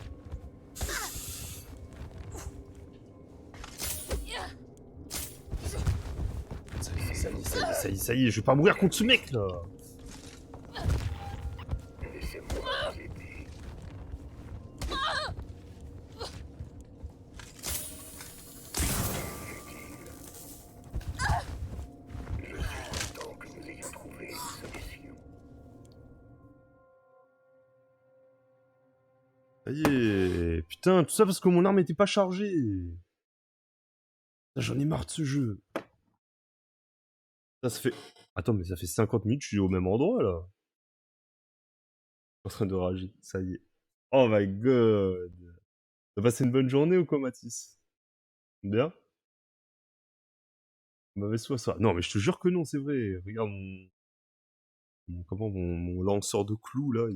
Ça y est, je vais pas mourir contre ce mec là! Ça y est, putain, tout ça parce que mon arme était pas chargée. J'en ai marre de ce jeu. Ça fait... Attends, mais ça fait 50 minutes que je suis au même endroit là. Je suis en train de rager, ça y est. Oh my god. T'as passé une bonne journée ou quoi, Mathis? Bien? Mauvaise foi, ça. Non, mais je te jure que non, c'est vrai. Regarde mon lanceur de clous là,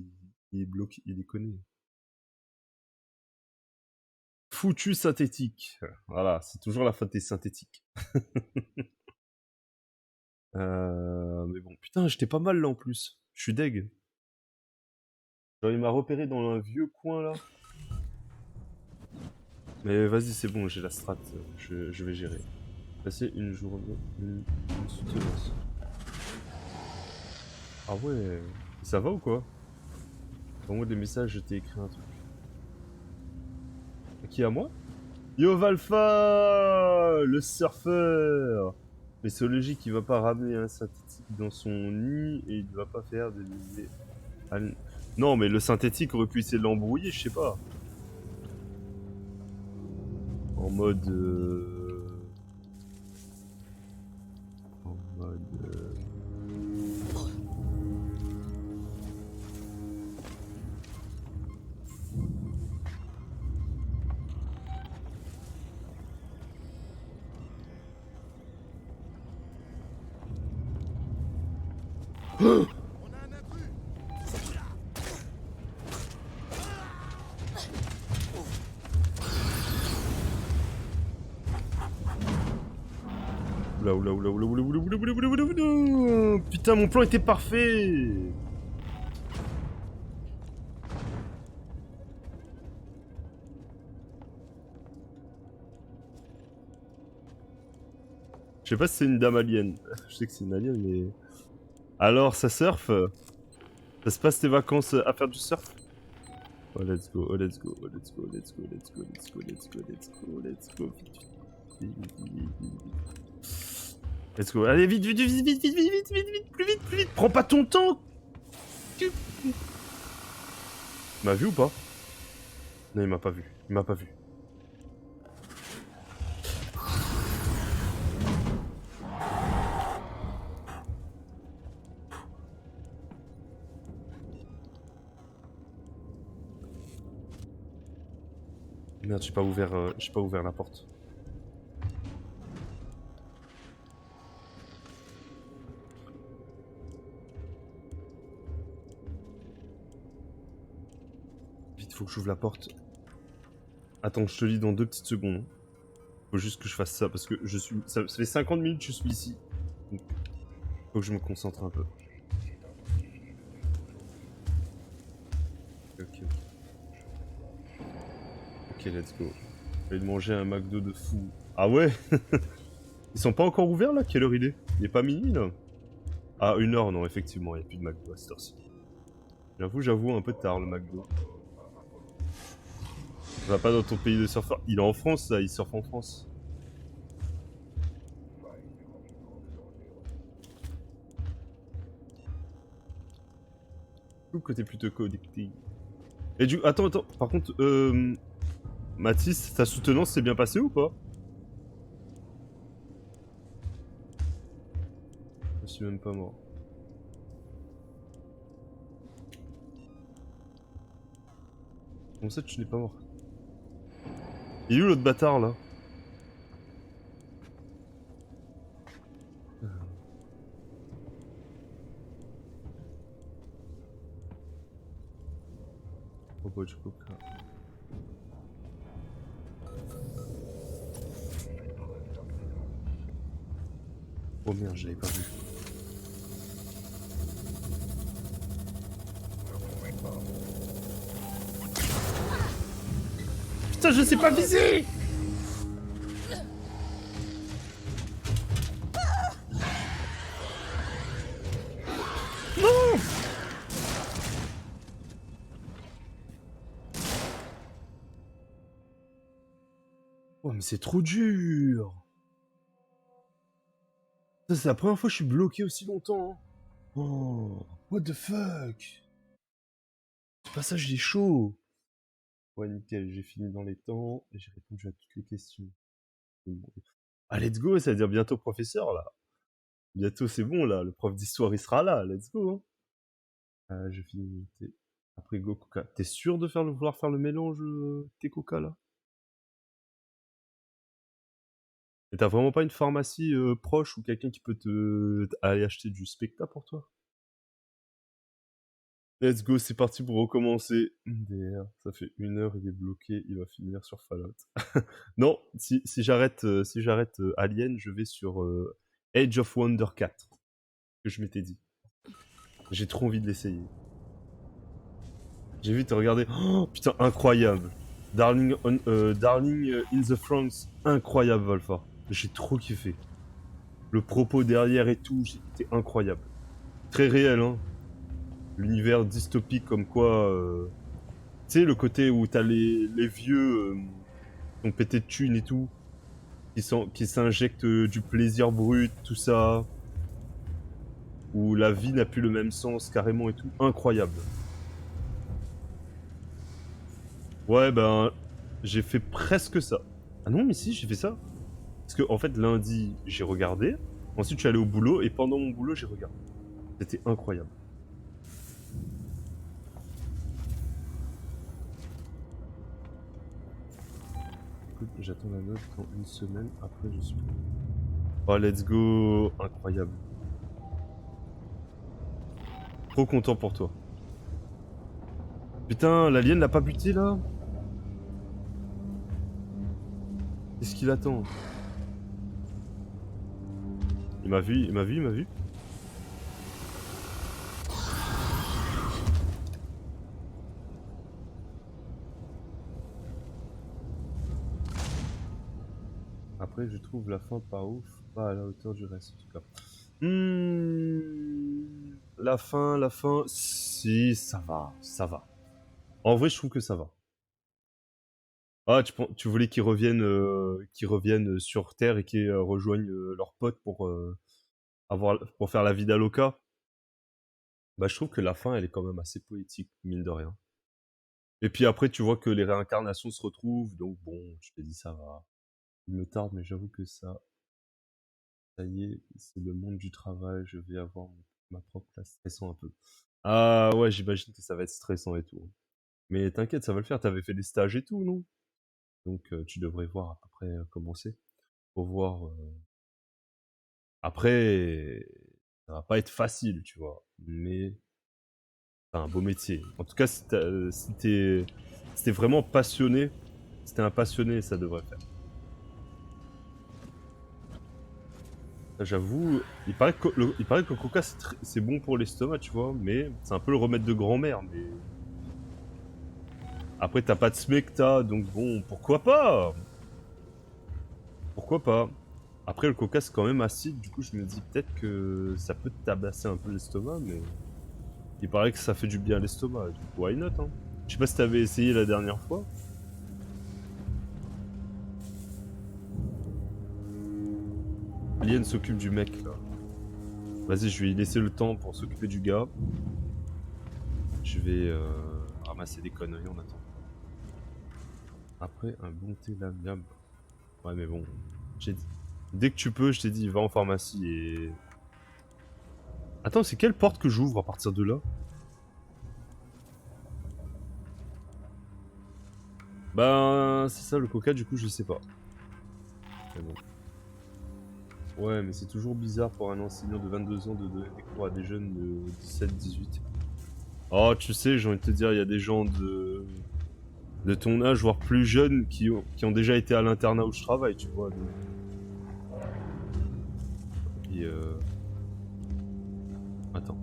il est bloqué, il est connu. Foutu synthétique. Voilà, c'est toujours la faute des synthétiques. Mais bon, putain, j'étais pas mal là en plus. Je suis deg. Genre, il m'a repéré dans un vieux coin là. Mais vas-y, c'est bon, j'ai la strat. Je vais gérer. Passer une journée, une soutenance. Ah ouais, ça va ou quoi? Envoie des messages, je t'ai écrit un truc. Qui à moi? Yo Valfa, le surfeur. Mais c'est logique, il va pas ramener un synthétique dans son nid et il va pas faire de l'idée. Non, mais le synthétique aurait pu essayer de l'embrouiller, je sais pas. En mode. En mode. Oula, oula, oula, oula, oula, oula, oula, oula, oula, oula, oula. Putain, mon plan était parfait. Je sais pas si c'est une dame alien. Je sais que c'est une alien, mais... Alors, ça surfe? Ça se passe tes vacances à faire du surf? Oh, let's go, oh, let's go, oh, let's go, let's go, let's go, let's go, let's go, let's go, let's go, vite, vite, vite, vite. Let's go, allez, vite, vite, vite, vite, vite, vite, vite, vite, vite, plus vite, plus vite, prends pas ton temps. Il m'a vu ou pas? Non, il m'a pas vu, il m'a pas vu. Merde, j'ai pas ouvert la porte. Vite, faut que j'ouvre la porte. Attends, je te lis dans 2 petites secondes. Faut juste que je fasse ça parce que je suis. Ça fait 50 minutes que je suis ici. Donc, faut que je me concentre un peu. Ok. Ok, let's go. Je vais manger un McDo de fou. Ah ouais? Ils sont pas encore ouverts là? Quelle heure il est? Il est pas minuit là? Ah, 1h, non, effectivement, il n'y a plus de McDo à cette heure-ci. J'avoue, un peu tard le McDo. Ça va pas dans ton pays de surfeur. Il est en France là, il surfe en France. Tout côté plutôt connecté. Et du... Attends, par contre, Mathis, ta soutenance s'est bien passée ou pas? Je suis même pas mort. Comment ça tu n'es pas mort? Il est où l'autre bâtard là? Oh boy, du coca. Oh merde, j'avais pas vu. Putain, je sais pas viser! Non! Oh mais c'est trop dur! Ça c'est la première fois que je suis bloqué aussi longtemps. Hein. Oh, what the fuck? Ce passage il est chaud. Ouais nickel, j'ai fini dans les temps et j'ai répondu à toutes les questions. Ah let's go, ça veut dire bientôt professeur là. Bientôt c'est bon là, le prof d'histoire il sera là, let's go. Hein. Je finis après go coca. T'es sûr de vouloir faire le mélange thé coca là? Et t'as vraiment pas une pharmacie proche ou quelqu'un qui peut aller acheter du specta pour toi? Let's go, c'est parti pour recommencer. MDR, ça fait 1 heure, il est bloqué, il va finir sur Fallout. Non, si j'arrête Alien, je vais sur Age of Wonder 4, que je m'étais dit. J'ai trop envie de l'essayer. J'ai vu, t'as regardé. Oh putain, incroyable. Darling in the Franxx, incroyable Valfa. J'ai trop kiffé. Le propos derrière et tout, c'était incroyable. Très réel, hein. L'univers dystopique comme quoi... Tu sais, le côté où t'as les vieux qui ont pété de thunes et tout, qui s'injectent du plaisir brut, tout ça, où la vie n'a plus le même sens carrément et tout. Incroyable. Ouais, ben, j'ai fait presque ça. Ah non, mais si, j'ai fait ça. Parce que, en fait, lundi, j'ai regardé. Ensuite, je suis allé au boulot et pendant mon boulot, j'ai regardé. C'était incroyable. Écoute, j'attends la note dans 1 semaine. Après, je suis... Oh, let's go. Incroyable. Trop content pour toi. Putain, l'alien l'a pas buté, là? Qu'est-ce qu'il attend? Il m'a vu, il m'a vu, il m'a vu. Après, je trouve la fin pas ouf, pas à la hauteur du reste, en tout cas. La fin, si, ça va, ça va. En vrai, je trouve que ça va. Ah, tu voulais qu'ils reviennent sur Terre et qu'ils rejoignent leurs potes pour faire la vie d'Aloca? Bah, je trouve que la fin, elle est quand même assez poétique, mine de rien. Et puis après, tu vois que les réincarnations se retrouvent, donc bon, je te dis, ça va. Il me tarde, mais j'avoue que ça y est, c'est le monde du travail, je vais avoir ma propre place. Stressant un peu. Ah ouais, j'imagine que ça va être stressant et tout. Mais t'inquiète, ça va le faire, t'avais fait des stages et tout, non? Donc tu devrais voir à peu près comment c'est. Pour voir... Après, ça va pas être facile, tu vois. Mais c'est un beau métier. En tout cas, si t'es vraiment passionné, si t'es un passionné, ça devrait faire. J'avoue, il paraît que le coca c'est bon pour l'estomac, tu vois, mais c'est un peu le remède de grand-mère. Mais après, t'as pas de smecta, donc bon, pourquoi pas? Pourquoi pas? Après, le coca c'est quand même acide, du coup, je me dis peut-être que ça peut te tabasser un peu l'estomac, mais il paraît que ça fait du bien à l'estomac, donc why not, hein? Je sais pas si t'avais essayé la dernière fois. Alien s'occupe du mec là. Vas-y, je vais lui laisser le temps pour s'occuper du gars. Je vais ramasser des conneries en attendant. Après, un bon thé lamiable. Ouais, mais bon. J'ai dit... Dès que tu peux, je t'ai dit, va en pharmacie et... Attends, c'est quelle porte que j'ouvre à partir de là? Ben, c'est ça le coca, du coup, je sais pas. Mais bon. Ouais, mais c'est toujours bizarre pour un enseignant de 22 ans de donner des cours à des jeunes de 17-18. Oh, tu sais, j'ai envie de te dire, il y a des gens de ton âge, voire plus jeunes, qui ont déjà été à l'internat où je travaille, tu vois. Donc... Et Attends.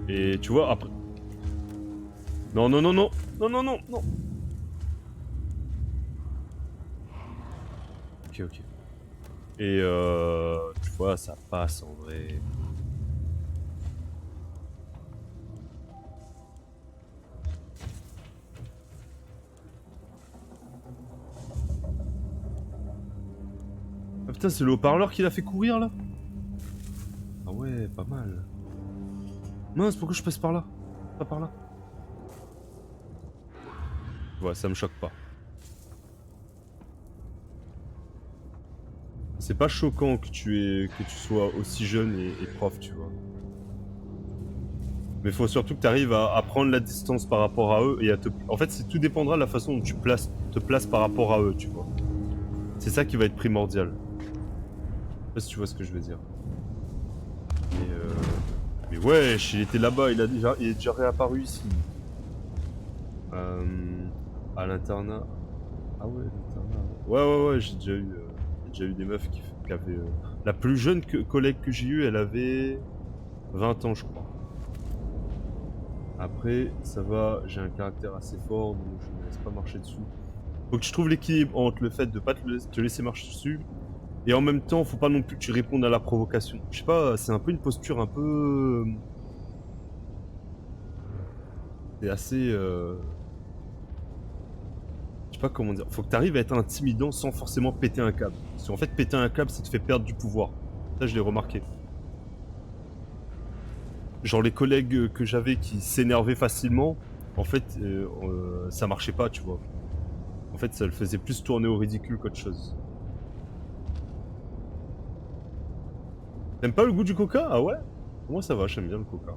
Et tu vois, après... Non, non, non, non. Non, non, non, non. Ok, ok. Et tu vois, ça passe en vrai. Ah putain, c'est le haut-parleur qui l'a fait courir là? Ah ouais, pas mal. Mince, pourquoi je passe par là? Pas par là. Ouais, ça me choque pas. C'est pas choquant que tu sois aussi jeune et prof, tu vois. Mais faut surtout que tu arrives à prendre la distance par rapport à eux et à te... En fait, tout dépendra de la façon dont te places par rapport à eux, tu vois. C'est ça qui va être primordial. Je sais pas si tu vois ce que je veux dire. Mais wesh, il était là-bas, il est déjà réapparu ici. À l'internat. Ah ouais, l'internat. Ouais, ouais, ouais, j'ai déjà eu des meufs qui avaient... La plus jeune collègue que j'ai eue, elle avait 20 ans, je crois. Après, ça va, j'ai un caractère assez fort, donc je me laisse pas marcher dessus. Faut que je trouve l'équilibre entre le fait de pas te laisser marcher dessus, et en même temps, faut pas non plus que tu répondes à la provocation. Je sais pas, c'est un peu une posture un peu... C'est assez... Je sais pas comment dire. Faut que t'arrives à être intimidant sans forcément péter un câble. Parce qu'en fait, péter un câble, ça te fait perdre du pouvoir. Ça, je l'ai remarqué. Genre les collègues que j'avais qui s'énervaient facilement, en fait, ça marchait pas, tu vois. En fait, ça le faisait plus tourner au ridicule qu'autre chose. T'aimes pas le goût du coca? Ah ouais? Moi ça va, j'aime bien le coca.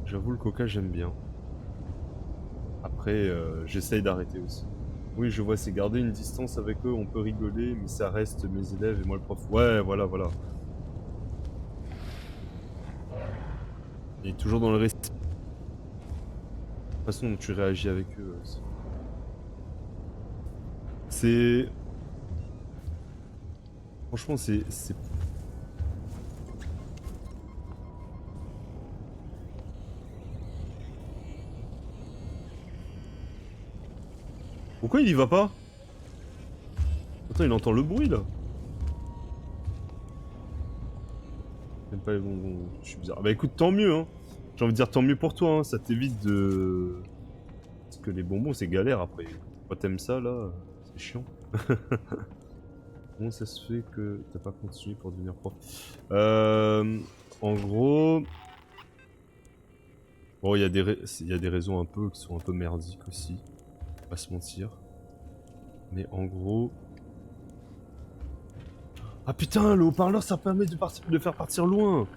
J'avoue, le coca, j'aime bien. Après, j'essaye d'arrêter aussi. Oui, je vois, c'est garder une distance avec eux, on peut rigoler, mais ça reste mes élèves et moi le prof. Ouais, voilà, voilà. Et toujours dans le respect. La façon dont tu réagis avec eux aussi. C'est... Franchement, c'est... Pourquoi il y va pas? Attends, il entend le bruit là. J'aime pas les bonbons, je suis bizarre. Bah écoute, tant mieux, hein. J'ai envie de dire tant mieux pour toi, hein. Ça t'évite de... Parce que les bonbons, c'est galère après. Quand t'aimes ça, là, c'est chiant. Comment ça se fait que t'as pas continué pour devenir prof? En gros... Bon, il y a des raisons un peu qui sont un peu merdiques aussi. Faut pas se mentir. Mais en gros... Ah putain, le haut-parleur, ça permet de faire partir loin.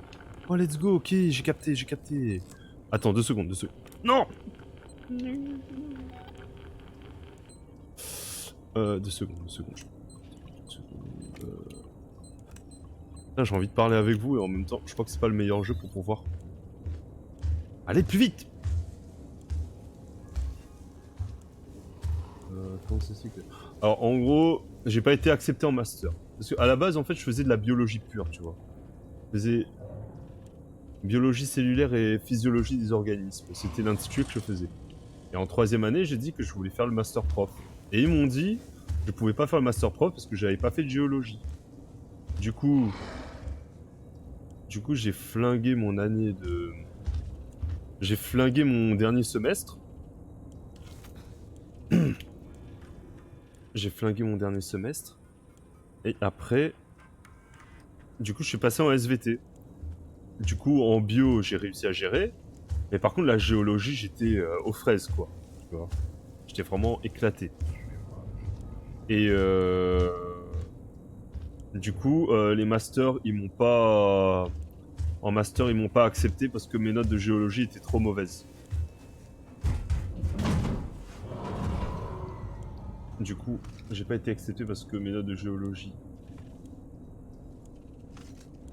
Oh, let's go, ok, j'ai capté, j'ai capté. Attends, 2 secondes, 2 secondes. Non 2 secondes, 2 secondes. Putain, j'ai envie de parler avec vous et en même temps, je crois que c'est pas le meilleur jeu pour pouvoir... Allez, plus vite. Comment ça c'est que... Alors, en gros, j'ai pas été accepté en master. Parce qu'à la base, en fait, je faisais de la biologie pure, tu vois. Je faisais biologie cellulaire et physiologie des organismes. C'était l'intitulé que je faisais. Et en 3ème année, j'ai dit que je voulais faire le master prof. Et ils m'ont dit que je pouvais pas faire le master prof parce que j'avais pas fait de géologie. Du coup, j'ai flingué mon année de... J'ai flingué mon dernier semestre. J'ai flingué mon dernier semestre. Et après, du coup, je suis passé en SVT. Du coup, en bio, j'ai réussi à gérer. Mais par contre, la géologie, j'étais aux fraises, quoi. Tu vois. J'étais vraiment éclaté. Et du coup, les masters, ils m'ont pas... En master, ils m'ont pas accepté parce que mes notes de géologie étaient trop mauvaises. Du coup, j'ai pas été accepté parce que mes notes de géologie...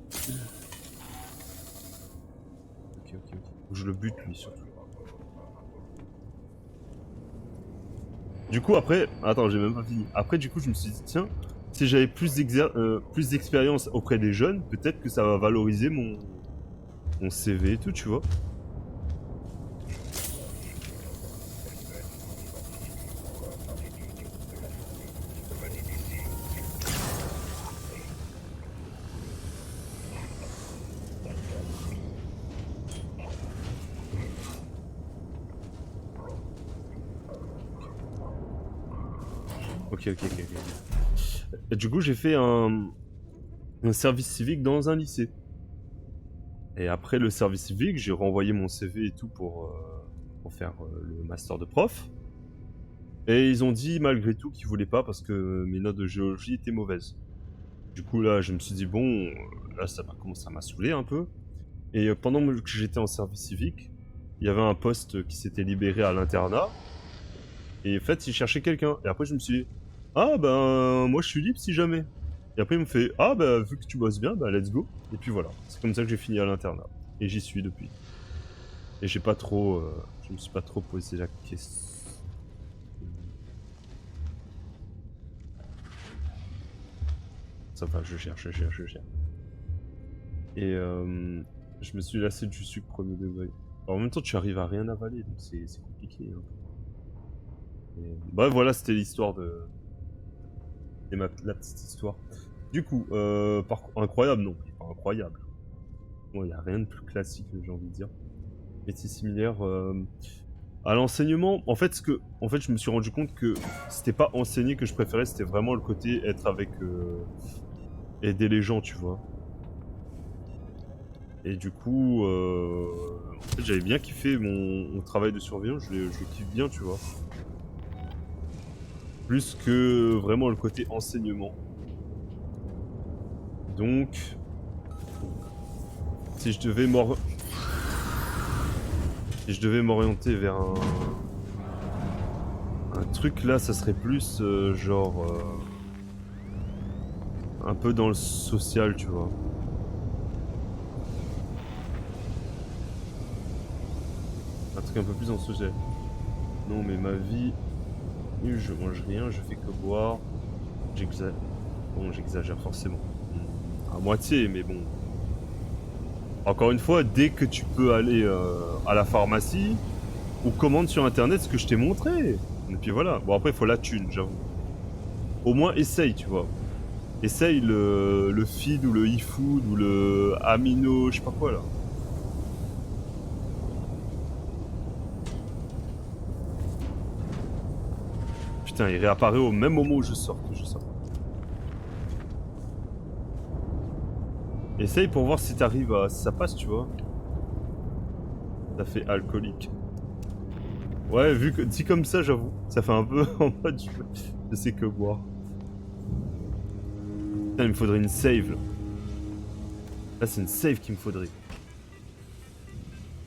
Ok, ok, ok. Faut que je le bute, lui, surtout. Du coup, après... Attends, j'ai même pas fini. Après, du coup, je me suis dit, tiens, si j'avais plus d'expérience auprès des jeunes, peut-être que ça va valoriser mon CV et tout, tu vois. Ok, ok, ok, ok. Et du coup, j'ai fait un service civique dans un lycée. Et après le service civique, j'ai renvoyé mon CV et tout pour faire le master de prof. Et ils ont dit malgré tout qu'ils voulaient pas parce que mes notes de géologie étaient mauvaises. Du coup là, je me suis dit bon, là ça va commencer à m'a saoulé un peu. Et pendant que j'étais en service civique, il y avait un poste qui s'était libéré à l'internat. Et en fait, ils cherchaient quelqu'un. Et après, je me suis dit, ah ben, moi je suis libre si jamais. Et après, ils me fait, ah ben, vu que tu bosses bien, bah let's go. Et puis voilà, c'est comme ça que j'ai fini à l'internat. Et j'y suis depuis. Et j'ai pas trop, je me suis pas trop posé la question. Ça va, je cherche, je cherche, je cherche. Et je me suis lassé du sucre premier degré. Alors, en même temps, tu arrives à rien avaler, donc c'est compliqué. Hein. Et, bah voilà, c'était l'histoire de... C'est la petite histoire. Du coup, incroyable, non, pas incroyable. Bon, il n'y a rien de plus classique, j'ai envie de dire. Métier similaire à l'enseignement. En fait, je me suis rendu compte que c'était pas enseigner que je préférais, c'était vraiment le côté être avec aider les gens, tu vois. Et du coup, en fait, j'avais bien kiffé mon travail de surveillant, je le kiffe bien, tu vois. Plus que vraiment le côté enseignement. Donc, si je devais m'orienter vers un truc là, ça serait plus genre un peu dans le social, tu vois. Un truc un peu plus dans le social. Non, mais ma vie, je mange rien, je fais que boire. J'exagère. Bon, j'exagère forcément. À moitié, mais bon. Encore une fois, dès que tu peux aller à la pharmacie ou commande sur internet ce que je t'ai montré. Et puis voilà. Bon, après, il faut la thune, j'avoue. Au moins, essaye, tu vois. Essaye le feed ou le e-food ou le amino, je sais pas quoi là. Putain, il réapparaît au même moment où je sors que je sors. Essaye pour voir si t'arrives à... si ça passe, tu vois. Ça fait alcoolique. Ouais, vu que dit comme ça, j'avoue, ça fait un peu en mode je sais que boire. Putain, il me faudrait une save là. Là, c'est une save qu'il me faudrait.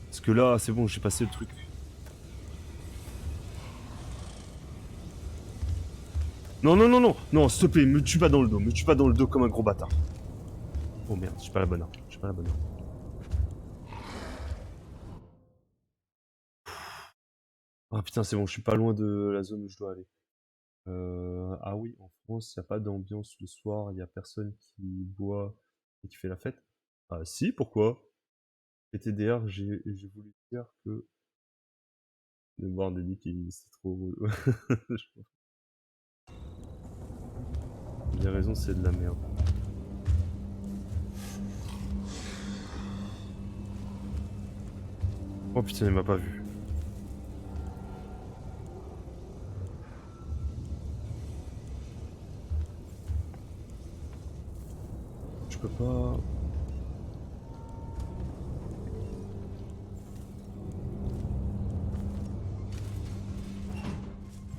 Parce que là, c'est bon, j'ai passé le truc. Non, non, non, non, non, s'il te plaît, me tue pas dans le dos, me tue pas dans le dos comme un gros bâtard. Oh merde, j'ai pas la bonne arme, j'ai pas la bonne arme. Ah putain, c'est bon, je suis pas loin de la zone où je dois aller. Ah oui, en France, il n'y a pas d'ambiance le soir, il y a personne qui boit et qui fait la fête. Ah si, pourquoi? PTDR, j'ai voulu dire que de boire des nids, c'est trop relou. J'ai raison, c'est de la merde. Oh putain, il m'a pas vu. Je peux pas...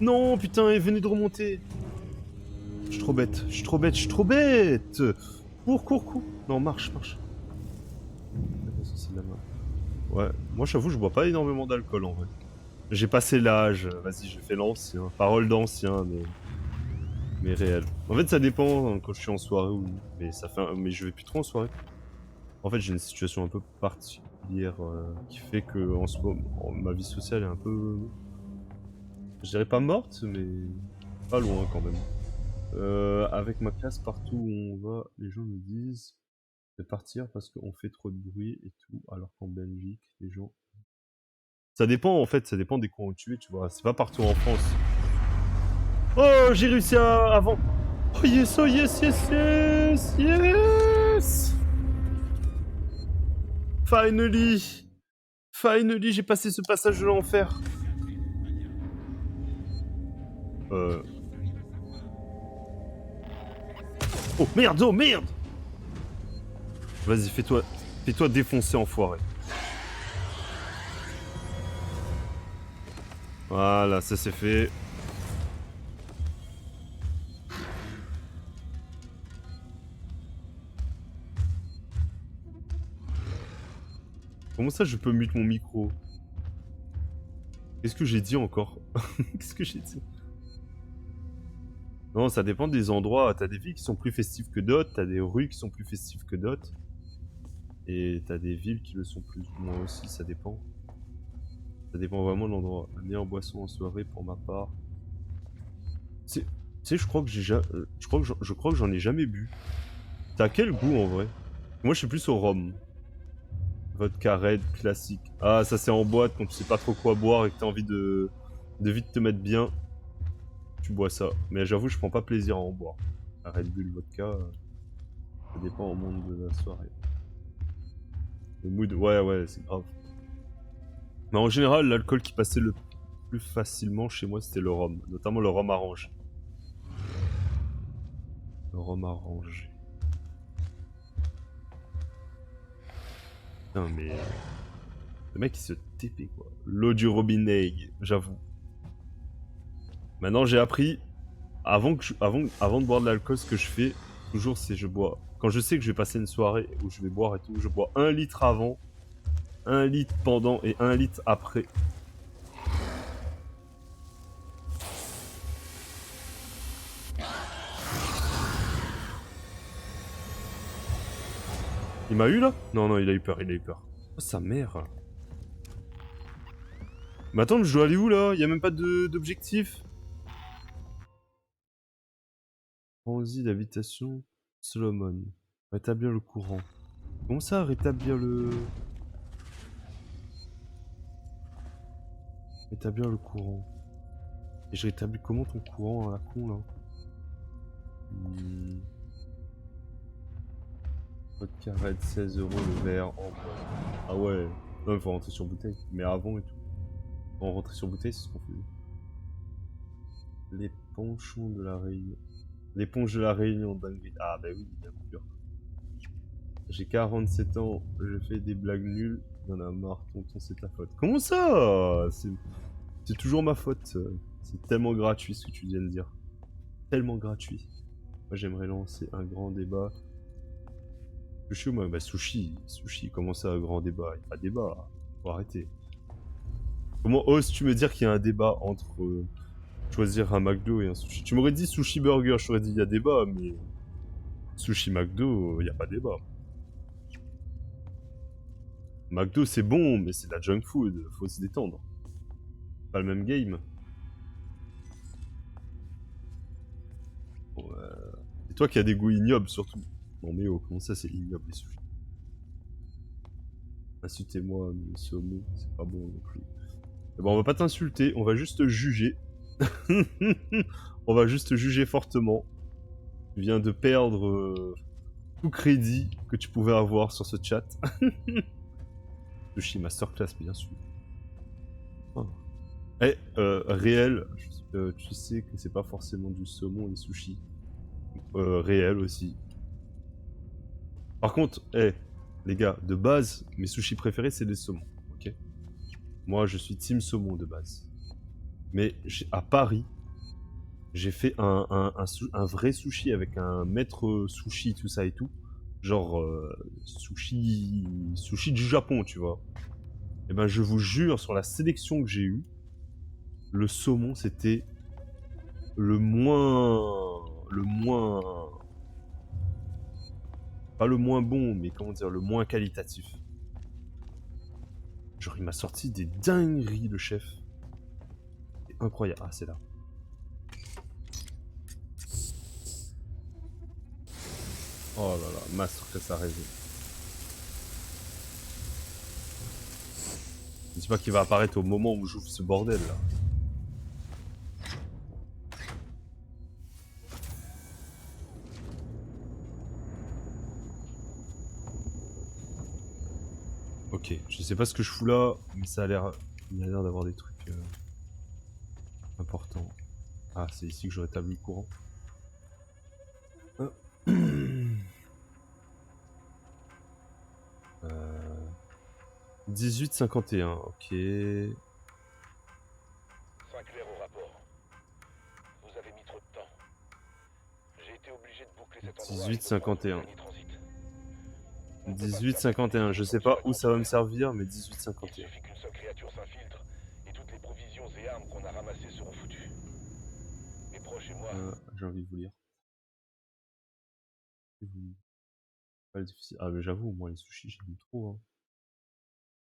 Non, putain, il venait de remonter. Je suis trop bête, je suis trop bête, je suis trop bête. Cours, cours, cours. Non, marche, marche. Ouais, moi j'avoue, je bois pas énormément d'alcool en vrai. J'ai passé l'âge, vas-y, j'ai fait l'ancien. Parole d'ancien, mais réel. En fait, ça dépend hein, quand je suis en soirée ou. Mais ça fait, mais je vais plus trop en soirée. En fait, j'ai une situation un peu particulière qui fait que en ce moment, ma vie sociale est un peu, je dirais pas morte, mais pas loin quand même. Avec ma classe, partout où on va, les gens me disent de partir parce qu'on fait trop de bruit et tout, alors qu'en Belgique, les gens. Ça dépend en fait, ça dépend des coins où tu es, tu vois. C'est pas partout en France. Oh, j'ai réussi à avant. Oh yes, oh yes, yes, yes, yes. Finally, finally, j'ai passé ce passage de l'enfer. Oh merde, oh merde. Vas-y, fais-toi défoncer, enfoiré. Voilà, ça c'est fait. Comment ça, je peux mute mon micro? Qu'est-ce que j'ai dit encore? Qu'est-ce que j'ai dit? Non, ça dépend des endroits. T'as des villes qui sont plus festives que d'autres, t'as des rues qui sont plus festives que d'autres. Et t'as des villes qui le sont plus ou moins aussi, ça dépend. Ça dépend vraiment de l'endroit. La meilleure boisson en soirée pour ma part. Tu sais, je crois que je crois que j'en ai jamais bu. T'as quel goût en vrai? Moi je suis plus au rhum. Vodka red classique. Ah, ça c'est en boîte quand tu sais pas trop quoi boire et que t'as envie de vite te mettre bien. Tu bois ça. Mais j'avoue, je prends pas plaisir à en boire. La Red Bull vodka, ça dépend au monde de la soirée. Le mood, ouais, ouais, c'est grave. Mais en général, l'alcool qui passait le plus facilement chez moi, c'était le rhum. Notamment le rhum arrangé. Le rhum arrangé. Putain, mais... Le mec, il se TP, quoi. L'eau du robinet, j'avoue. Maintenant, j'ai appris, avant de boire de l'alcool, ce que je fais, toujours, c'est je bois. Quand je sais que je vais passer une soirée où je vais boire et tout, je bois 1 litre avant, 1 litre pendant et 1 litre après. Il m'a eu là? Non, non, il a eu peur, il a eu peur. Oh, sa mère. Mais attends, je dois aller où là? Y'a même pas d'objectif. Transit d'habitation, Solomon. Rétablir le courant. Comment ça, rétablir le... Rétablir le courant. Et je rétablis comment ton courant à la con là? Vodka Red, 16 € le verre. Oh, ah ouais. Non, il faut rentrer sur bouteille. Mais avant et tout. On rentrait sur bouteille, c'est ce qu'on faisait. Les penchons de la Réunion. L'éponge de la Réunion, dinguerie. Ah bah oui, bien sûr. J'ai 47 ans, je fais des blagues nulles. Y'en a marre, tonton, c'est ta faute. Comment ça? C'est toujours ma faute. C'est tellement gratuit ce que tu viens de dire. Tellement gratuit. Moi j'aimerais lancer un grand débat. Sushi ou moi? Bah sushi. Sushi, comment ça, un grand débat? Y'a pas de débat. Faut arrêter. Comment oses-tu me dire qu'il y a un débat entre choisir un McDo et un sushi? Tu m'aurais dit sushi burger, je t'aurais dit il y a débat, mais sushi McDo, y a pas débat. McDo c'est bon, mais c'est de la junk food, faut se détendre. Pas le même game. Ouais. Et toi qui as des goûts ignobles surtout. Non mais oh, comment ça c'est ignoble les sushis? Insultez-moi, monsieur Homo, c'est pas bon non plus. Eh ben, on va pas t'insulter, on va juste juger. On va juste juger fortement. Tu viens de perdre tout crédit que tu pouvais avoir sur ce chat. Sushi Masterclass, bien sûr. Oh. Eh, réel, tu sais que c'est pas forcément du saumon les sushis. Réel aussi. Par contre, les gars, de base, mes sushis préférés c'est des saumons, ok? Moi je suis team saumon de base. Mais à Paris, j'ai fait un vrai sushi avec un maître sushi, tout ça et tout. Genre sushi du Japon, tu vois. Et ben je vous jure, sur la sélection que j'ai eue, le saumon c'était le moins, pas le moins bon, mais comment dire, le moins qualitatif. Genre il m'a sorti des dingueries le chef. C'est incroyable. Ah c'est là. Oh là là, masterclass a raison. Je dis pas qu'il va apparaître au moment où j'ouvre ce bordel là. Ok, je sais pas ce que je fous là, mais ça a l'air, il a l'air d'avoir des trucs importants. Ah, c'est ici que je rétablis le courant. 18,51, ok. 5 clairs au rapport. Vous avez mis trop de temps. J'ai été obligé de boucler cet endroit avec le point de 18,51. dernier transit. 18,51, je sais pas où ça va me servir, mais Il 18,51. suffit qu'une seule créature s'infiltre et toutes les provisions et armes qu'on a ramassées seront foutues. Mes proches et moi, J'ai envie de vous lire. Pas difficile. Ah mais j'avoue, moi les sushis j'aime trop. Hein.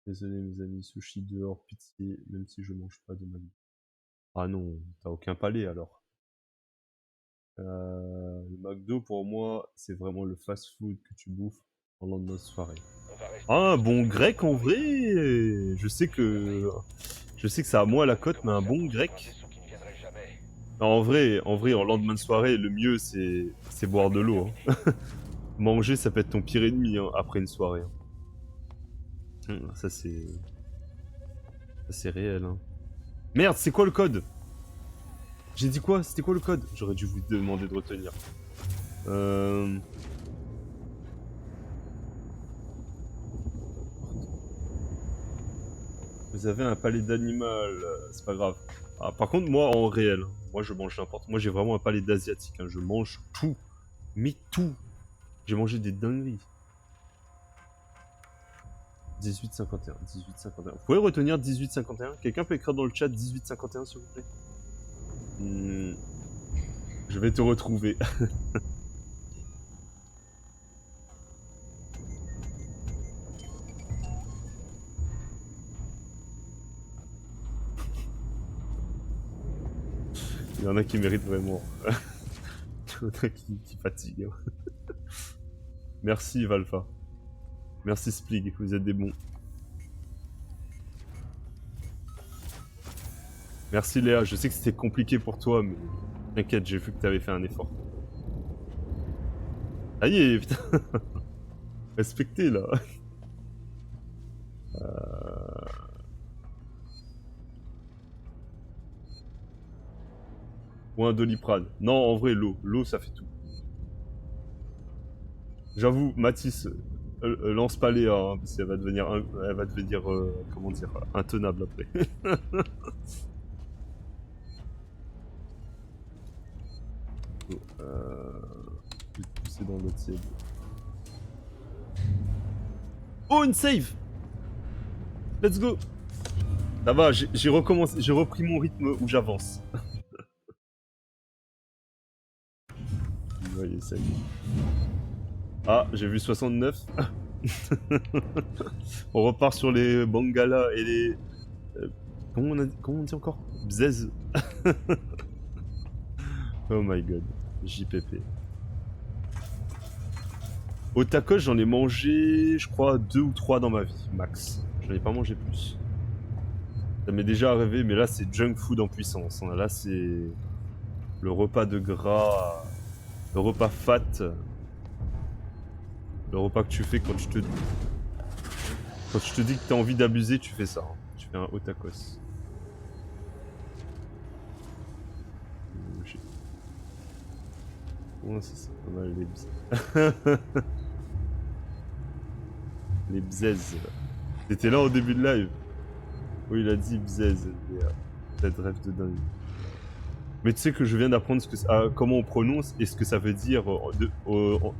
Désolé mes amis, sushi dehors, pitié, même si je mange pas de ma vie. Ah non, t'as aucun palais alors. Le McDo pour moi, c'est vraiment le fast-food que tu bouffes en lendemain de soirée. on va rester Ah, un tous bon les grec en Paris. vrai. Je sais que c'est à moi la cote, mais un bon Commencer à pousser grec. par des sous qui ne viendraient jamais. Non, en lendemain de soirée, le mieux c'est boire de l'eau. Hein. Manger, ça peut être ton pire ennemi hein, après une soirée. Hein. Ça c'est réel. Hein. Merde, c'est quoi le code? J'ai dit quoi? C'était quoi le code? J'aurais dû vous demander de retenir. Vous avez un palais d'animal, c'est pas grave. Ah, par contre, moi, en réel, moi je mange n'importe. Moi j'ai vraiment un palais d'asiatique, hein. Je mange tout. Mais tout. J'ai mangé des dingueries. 18,51, 18,51. Vous pouvez retenir 18,51? Quelqu'un peut écrire dans le chat 18,51 s'il vous plaît? Je vais te retrouver. Il y en a qui méritent vraiment. Il y en a qui fatiguent. Merci Valfa. Merci Splig, vous êtes des bons. Merci Léa, je sais que c'était compliqué pour toi, mais t'inquiète, j'ai vu que t'avais fait un effort. Ça y est, putain. Respectez là. Ou un Doliprane. Non, en vrai, l'eau. L'eau, ça fait tout. J'avoue, Mathis, lance pas Léa, hein, parce qu'elle va devenir, comment dire, intenable après. Je vais te pousser dans l'autre ciel. Oh, une save! Let's go! Ça va, j'ai recommencé, j'ai repris mon rythme où j'avance. Vous voyez, ça y est. Ah, j'ai vu 69. On repart sur les Bangala et les... comment on dit encore? Bzez. Oh my god. JPP. Au tacos, j'en ai mangé, je crois, 2 ou 3 dans ma vie, max. J'en ai pas mangé plus. Ça m'est déjà arrivé, mais là, c'est junk food en puissance. Hein. Là, c'est le repas de gras, le repas fat, le repas que tu fais quand je te dis que t'as envie d'abuser, tu fais ça. Hein. Tu fais un haut tacos. Ouais, c'est pas mal les bzaises. Les bzaises. T'étais là au début de live. Oui, il a dit bzaize. Peut-être rêve de dingue. Mais tu sais que je viens d'apprendre comment on prononce et ce que ça veut dire.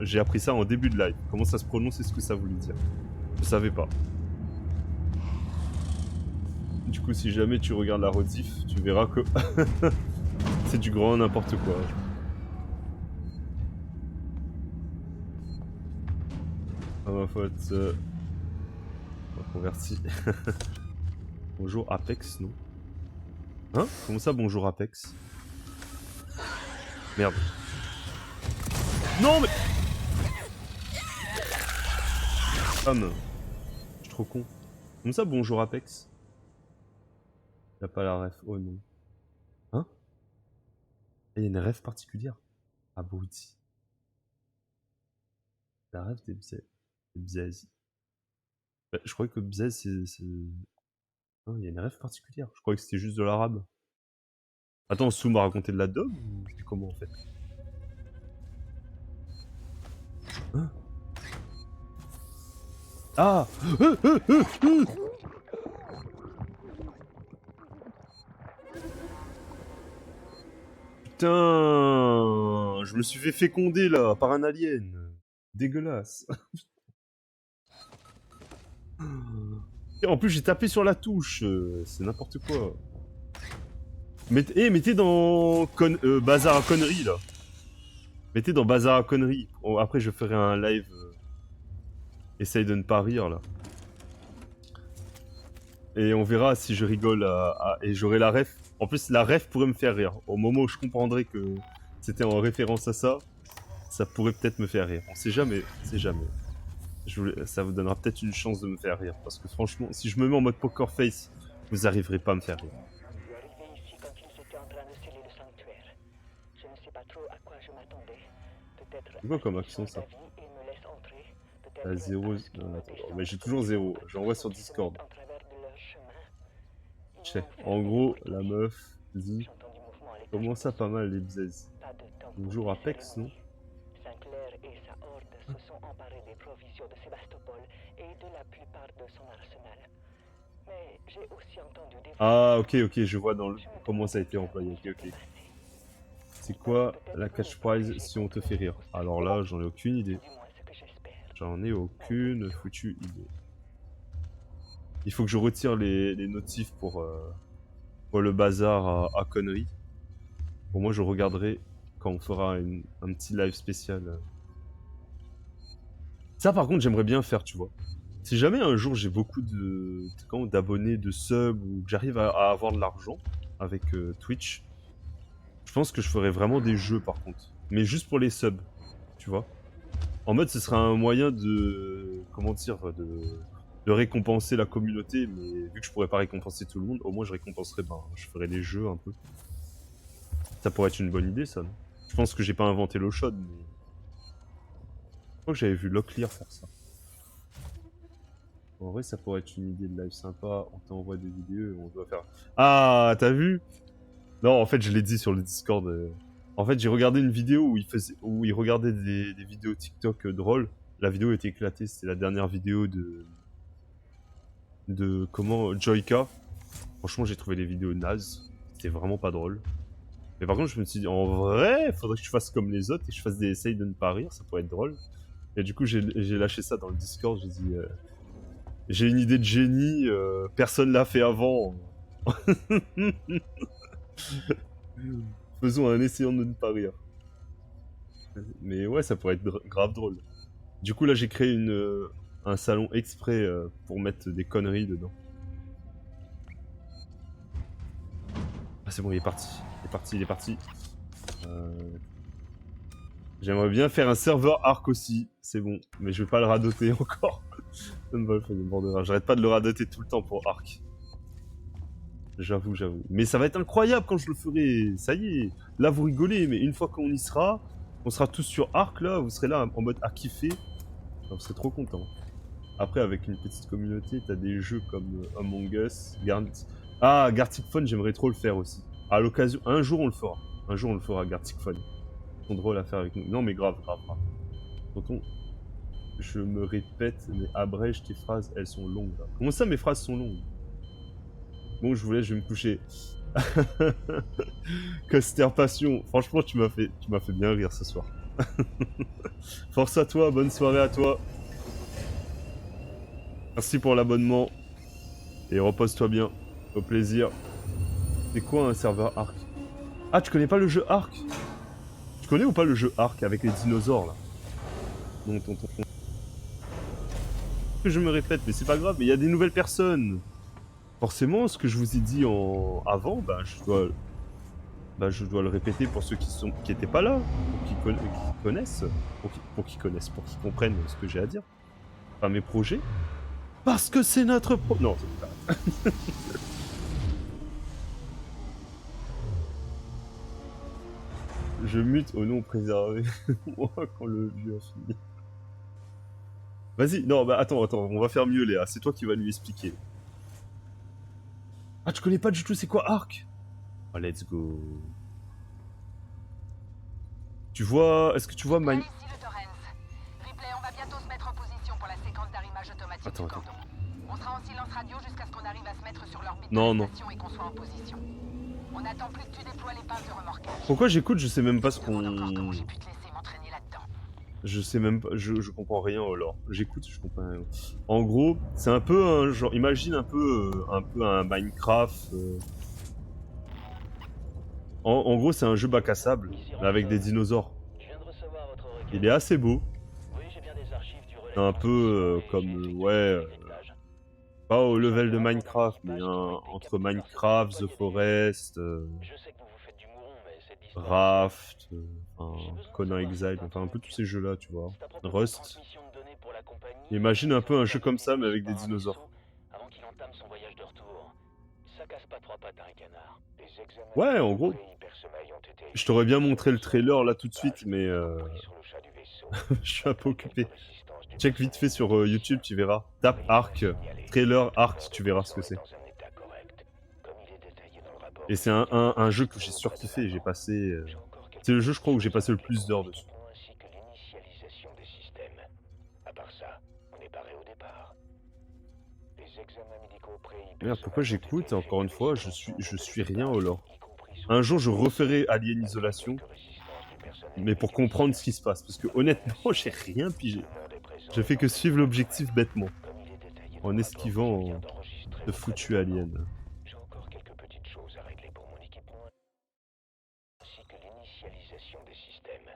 J'ai appris ça en début de live. Comment ça se prononce et ce que ça voulait dire. Je savais pas. Du coup, si jamais tu regardes la rediff, tu verras que c'est du grand n'importe quoi. Ah ma faute. Converti. Bonjour Apex, non? Hein? Comment ça, bonjour Apex? Merde. Non mais... Ah non. Je suis trop con. Comment ça, bonjour Apex? Y'a pas la ref. Oh non. Hein? Il y a une ref particulière. Abruti. La ref des Bzez. Bah, je croyais que Bzez c'est... Non, il y a une ref particulière. Je croyais que c'était juste de l'arabe. Attends, Sou m'a raconté de la dog ou c'est comment en fait? Hein? Ah! Putain! Je me suis fait féconder là par un alien. Dégueulasse. Et en plus j'ai tapé sur la touche. C'est n'importe quoi. Mettez dans Bazar à conneries là. Mettez dans Bazar à conneries. Après je ferai un live. Essaye de ne pas rire là. Et on verra si je rigole et j'aurai la ref. En plus la ref pourrait me faire rire. Au moment où je comprendrai que c'était en référence à ça, ça pourrait peut-être me faire rire. On sait jamais, c'est jamais. Ça vous donnera peut-être une chance de me faire rire. Parce que franchement, si je me mets en mode poker face, vous arriverez pas à me faire rire. Je suis arrivé ici quand ils étaient en train de sceller le sanctuaire. Je ne sais pas trop à quoi je m'attendais. Peut-être C'est quoi comme accent ça? À 0... mais j'ai toujours 0. J'envoie sur Discord. En gros, la meuf dit... Comment ça pas mal les bzaises? Bonjour Apex, non? Sinclair et sa horde se sont emparés des provisions de Sébastopol et de la plupart de son arsenal. Mais j'ai aussi entendu des... Ah ok, je vois dans comment ça a été employé. Ok. C'est quoi la catch prize si on te fait rire? Alors là, j'en ai aucune idée. J'en ai aucune foutue idée. Il faut que je retire les notifs pour le bazar à conneries. Pour moi, je regarderai quand on fera un petit live spécial. Ça, par contre, j'aimerais bien faire, tu vois. Si jamais un jour j'ai beaucoup d'abonnés, de subs, ou que j'arrive à avoir de l'argent avec Twitch, je pense que je ferais vraiment des jeux, par contre. Mais juste pour les subs, tu vois. En mode, ce sera un moyen de... Comment dire, de récompenser la communauté, mais vu que je pourrais pas récompenser tout le monde, au moins je récompenserais, je ferais des jeux un peu. Ça pourrait être une bonne idée, ça, non? Je pense que j'ai pas inventé l'eau chaude, mais... Je crois que j'avais vu Locklear faire ça. En vrai, ça pourrait être une idée de live sympa, on t'envoie des vidéos et on doit faire... Ah, t'as vu? Non, en fait, je l'ai dit sur le Discord. En fait, j'ai regardé une vidéo où il regardait des vidéos TikTok drôles. La vidéo était éclatée, c'était la dernière vidéo de Joyka. Franchement, j'ai trouvé les vidéos nazes. C'était vraiment pas drôle. Mais par contre, je me suis dit, en vrai, faudrait que je fasse comme les autres et que je fasse des essais de ne pas rire, ça pourrait être drôle. Et du coup, j'ai lâché ça dans le Discord, j'ai dit... j'ai une idée de génie, personne l'a fait avant. Faisons un essayant de ne pas rire. Mais ouais, ça pourrait être grave drôle. Du coup, là, j'ai créé un salon exprès pour mettre des conneries dedans. Ah, c'est bon, il est parti. Il est parti. J'aimerais bien faire un serveur Arc aussi, c'est bon. Mais je vais pas le radoter encore. J'arrête pas de le radoter tout le temps pour Arc. J'avoue. Mais ça va être incroyable quand je le ferai. Ça y est. Là, vous rigolez, mais une fois qu'on y sera, on sera tous sur Arc, là. Vous serez là en mode à kiffer. Vous serez trop contents. Après, avec une petite communauté, t'as des jeux comme Among Us, Gartic Phone, j'aimerais trop le faire aussi. À l'occasion, un jour on le fera. Un jour on le fera, Gartic Phone. C'est drôle à faire avec nous. Non, mais grave. Tonton, je me répète, mais abrège tes phrases, elles sont longues. Là. Comment ça, mes phrases sont longues? Bon, je vous laisse, je vais me coucher. Coster Passion, franchement tu m'as fait bien rire ce soir. Force à toi, bonne soirée à toi. Merci pour l'abonnement. Et repose-toi bien. Au plaisir. C'est quoi un serveur Ark? Ah, tu connais pas le jeu Ark? Tu connais ou pas le jeu Ark avec les dinosaures là? Non, tonton. Que je me répète, mais c'est pas grave, mais il y a des nouvelles personnes. Forcément, ce que je vous ai dit avant, je dois le répéter pour ceux qui étaient pas là, pour qu'ils comprennent ce que j'ai à dire. Enfin, mes projets. Parce que c'est notre Non, c'est pas. Je mute au nom préservé. Moi, quand le jeu a fini. Vas-y, non, bah attends, on va faire mieux, Léa. C'est toi qui vas lui expliquer. Ah, tu connais pas du tout, c'est quoi Ark? Oh, let's go. Tu vois, est-ce que tu vois Ici le Torrens. Ripley, on va bientôt se mettre en position pour la séquence d'arrimage automatique Attends. du cordon. On sera en silence radio jusqu'à ce qu'on arrive à se mettre sur l'orbite Non, de non. la station et qu'on soit en position. On attend plus que tu déploies les pinces de remorquage. Pourquoi j'écoute? Je sais même pas ce Je me demande encore qu'on... comment j'ai pu te laisser m'entraîner là-dedans. Je sais même pas, je comprends rien au lore. J'écoute, je comprends rien. En gros, c'est un peu un genre, imagine un peu un Minecraft. En gros, c'est un jeu bac à sable, mais avec des dinosaures. Je viens de recevoir votre requête. Il est assez beau. Oui, j'ai bien des archives du relais C'est un peu transmission et comme, j'ai effectué ouais, des réglages. pas au level de Minecraft, mais entre Minecraft, The Forest, Je sais que vous vous faites du mouron, mais cette disparition... Raft, J'ai besoin de Conan savoir si Exile, c'est un enfin un peu truc. tous ces jeux-là, tu vois. C'est à propos de Rust. transmission de données pour la compagnie. Imagine un peu un Ils ont jeu comme ça, mais avec des par un dinosaures. vaisseau avant qu'il entame son voyage de retour. Ça casse pas trois pattes à un canard. Les examens Ouais, en gros. hypersommeil ont été Je t'aurais bien montré le trailer là tout de suite, mais compris sur le chat du vaisseau. je suis un peu occupé. Résistance du Check vite fait sur YouTube, tu verras. Tape Ark, trailer Ark, tu verras ce que c'est. Dans un état correct, comme il est détaillé dans le rapport. Et c'est un jeu que j'ai surkiffé, j'ai passé... C'est le jeu, je crois, où j'ai passé le plus d'heures dessus. Ainsi que l'initialisation des systèmes. À part ça, on est barré au départ. Les examens médicaux Merde, pourquoi j'écoute? Encore une fois, je suis rien au lore. Un jour, je referai Alien Isolation, mais pour comprendre ce qui se passe, parce que honnêtement, j'ai rien pigé. J'ai fait que suivre l'objectif bêtement, en esquivant ce foutu alien. J'ai encore quelques petites choses à régler pour mon équipement, ainsi que l'initialisation des systèmes.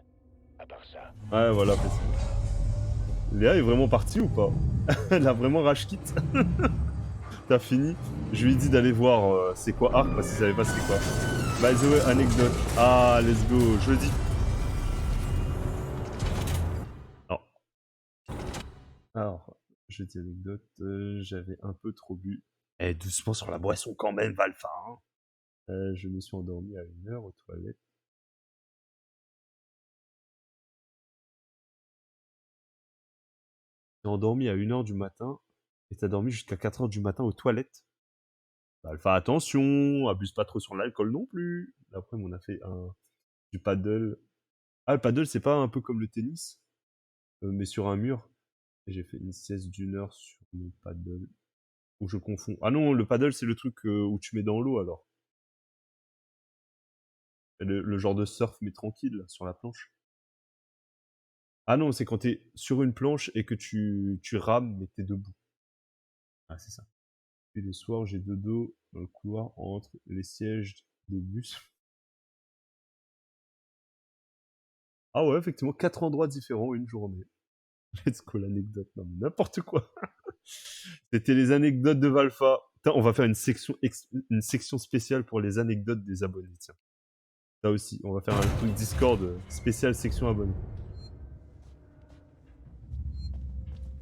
À part ça, Ouais, voilà, fais ça. Léa est vraiment partie ou pas? Elle a vraiment rage quit. T'as fini? Je lui ai dit d'aller voir c'est quoi Ark parce qu'il savait pas c'est quoi. By the way, anecdote. Ah, let's go, jeudi. Alors, jeudi anecdote, j'avais un peu trop bu. Eh, doucement sur la boisson quand même, Valfa. Hein. Je me suis endormi à 1h aux toilettes. T'es endormi à 1h du matin et t'as dormi jusqu'à 4h du matin aux toilettes. Alpha, attention, abuse pas trop sur l'alcool non plus. Après, on a fait du paddle. Ah, le paddle, c'est pas un peu comme le tennis, mais sur un mur. Et j'ai fait une sieste d'1 heure sur mon paddle. Ou je confonds. Ah non, le paddle, c'est le truc où tu mets dans l'eau alors. Le genre de surf, mais tranquille, là, sur la planche. Ah non, c'est quand t'es sur une planche et que tu rames, mais t'es debout. Ah, c'est ça. Et le soir, j'ai dodo dans le couloir entre les sièges des bus. Ah ouais, effectivement, 4 endroits différents, une journée. Let's go l'anecdote, non mais n'importe quoi. C'était les anecdotes de Valfa. Putain, on va faire une section spéciale pour les anecdotes des abonnés, tiens. Ça aussi, on va faire un truc Discord spécial section abonnés.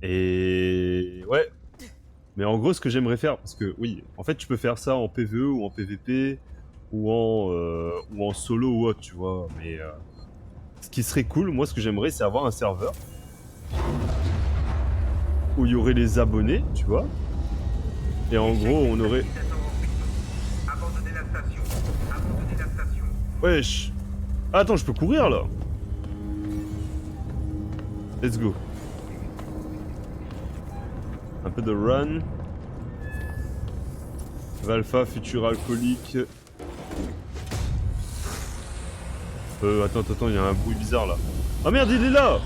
Et ouais. Mais en gros, ce que j'aimerais faire, parce que oui, en fait, tu peux faire ça en PvE ou en PvP ou en solo ou autre, tu vois. Mais ce qui serait cool, moi, ce que j'aimerais, c'est avoir un serveur où il y aurait les abonnés, tu vois. Et en gros, on aurait... Abandonnez la station. Abandonnez la station. Wesh. Attends, je peux courir, là. Let's go. Un peu de run. Valfa, futur alcoolique. Attends, il y a un bruit bizarre là. Ah merde, il est là!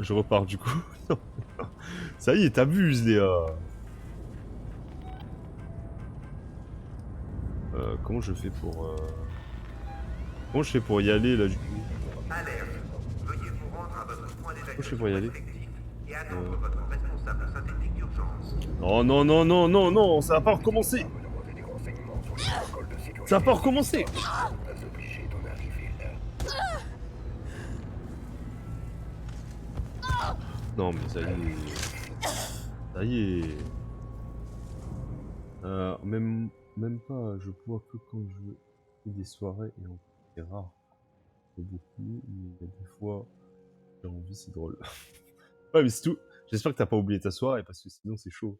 Je repars du coup. Ça y est, t'abuses, Léa. Comment je fais pour... Comment je fais pour y aller là du coup? Alerte. Veuillez vous rendre à votre point d'évacuation je fais pour y aller électrique et attendre votre responsable synthétique d'urgence. Oh non, non, non, non, non, ça va pas recommencer. Ça va pas recommencer. Non mais ça y est. Ça y est. Même pas, je vois que quand je fais des soirées, et c'est rare. C'est beaucoup, mais il y a des fois, j'ai envie, c'est drôle. Ouais mais c'est tout. J'espère que t'as pas oublié ta soirée, parce que sinon c'est chaud.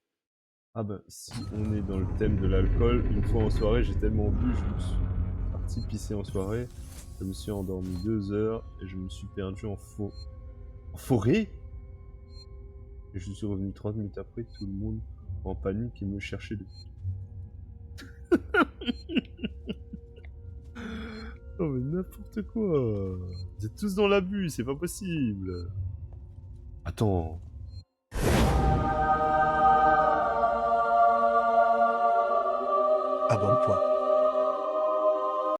Ah bah, si on est dans le thème de l'alcool, une fois en soirée, j'ai tellement bu, je me suis parti pisser en soirée. Je me suis endormi 2 heures, et je me suis perdu en forêt. Et je suis revenu 30 minutes après, tout le monde en panique et me cherchait de... Oh mais n'importe quoi. Vous êtes tous dans l'abus, c'est pas possible. Attends. Abonne-toi.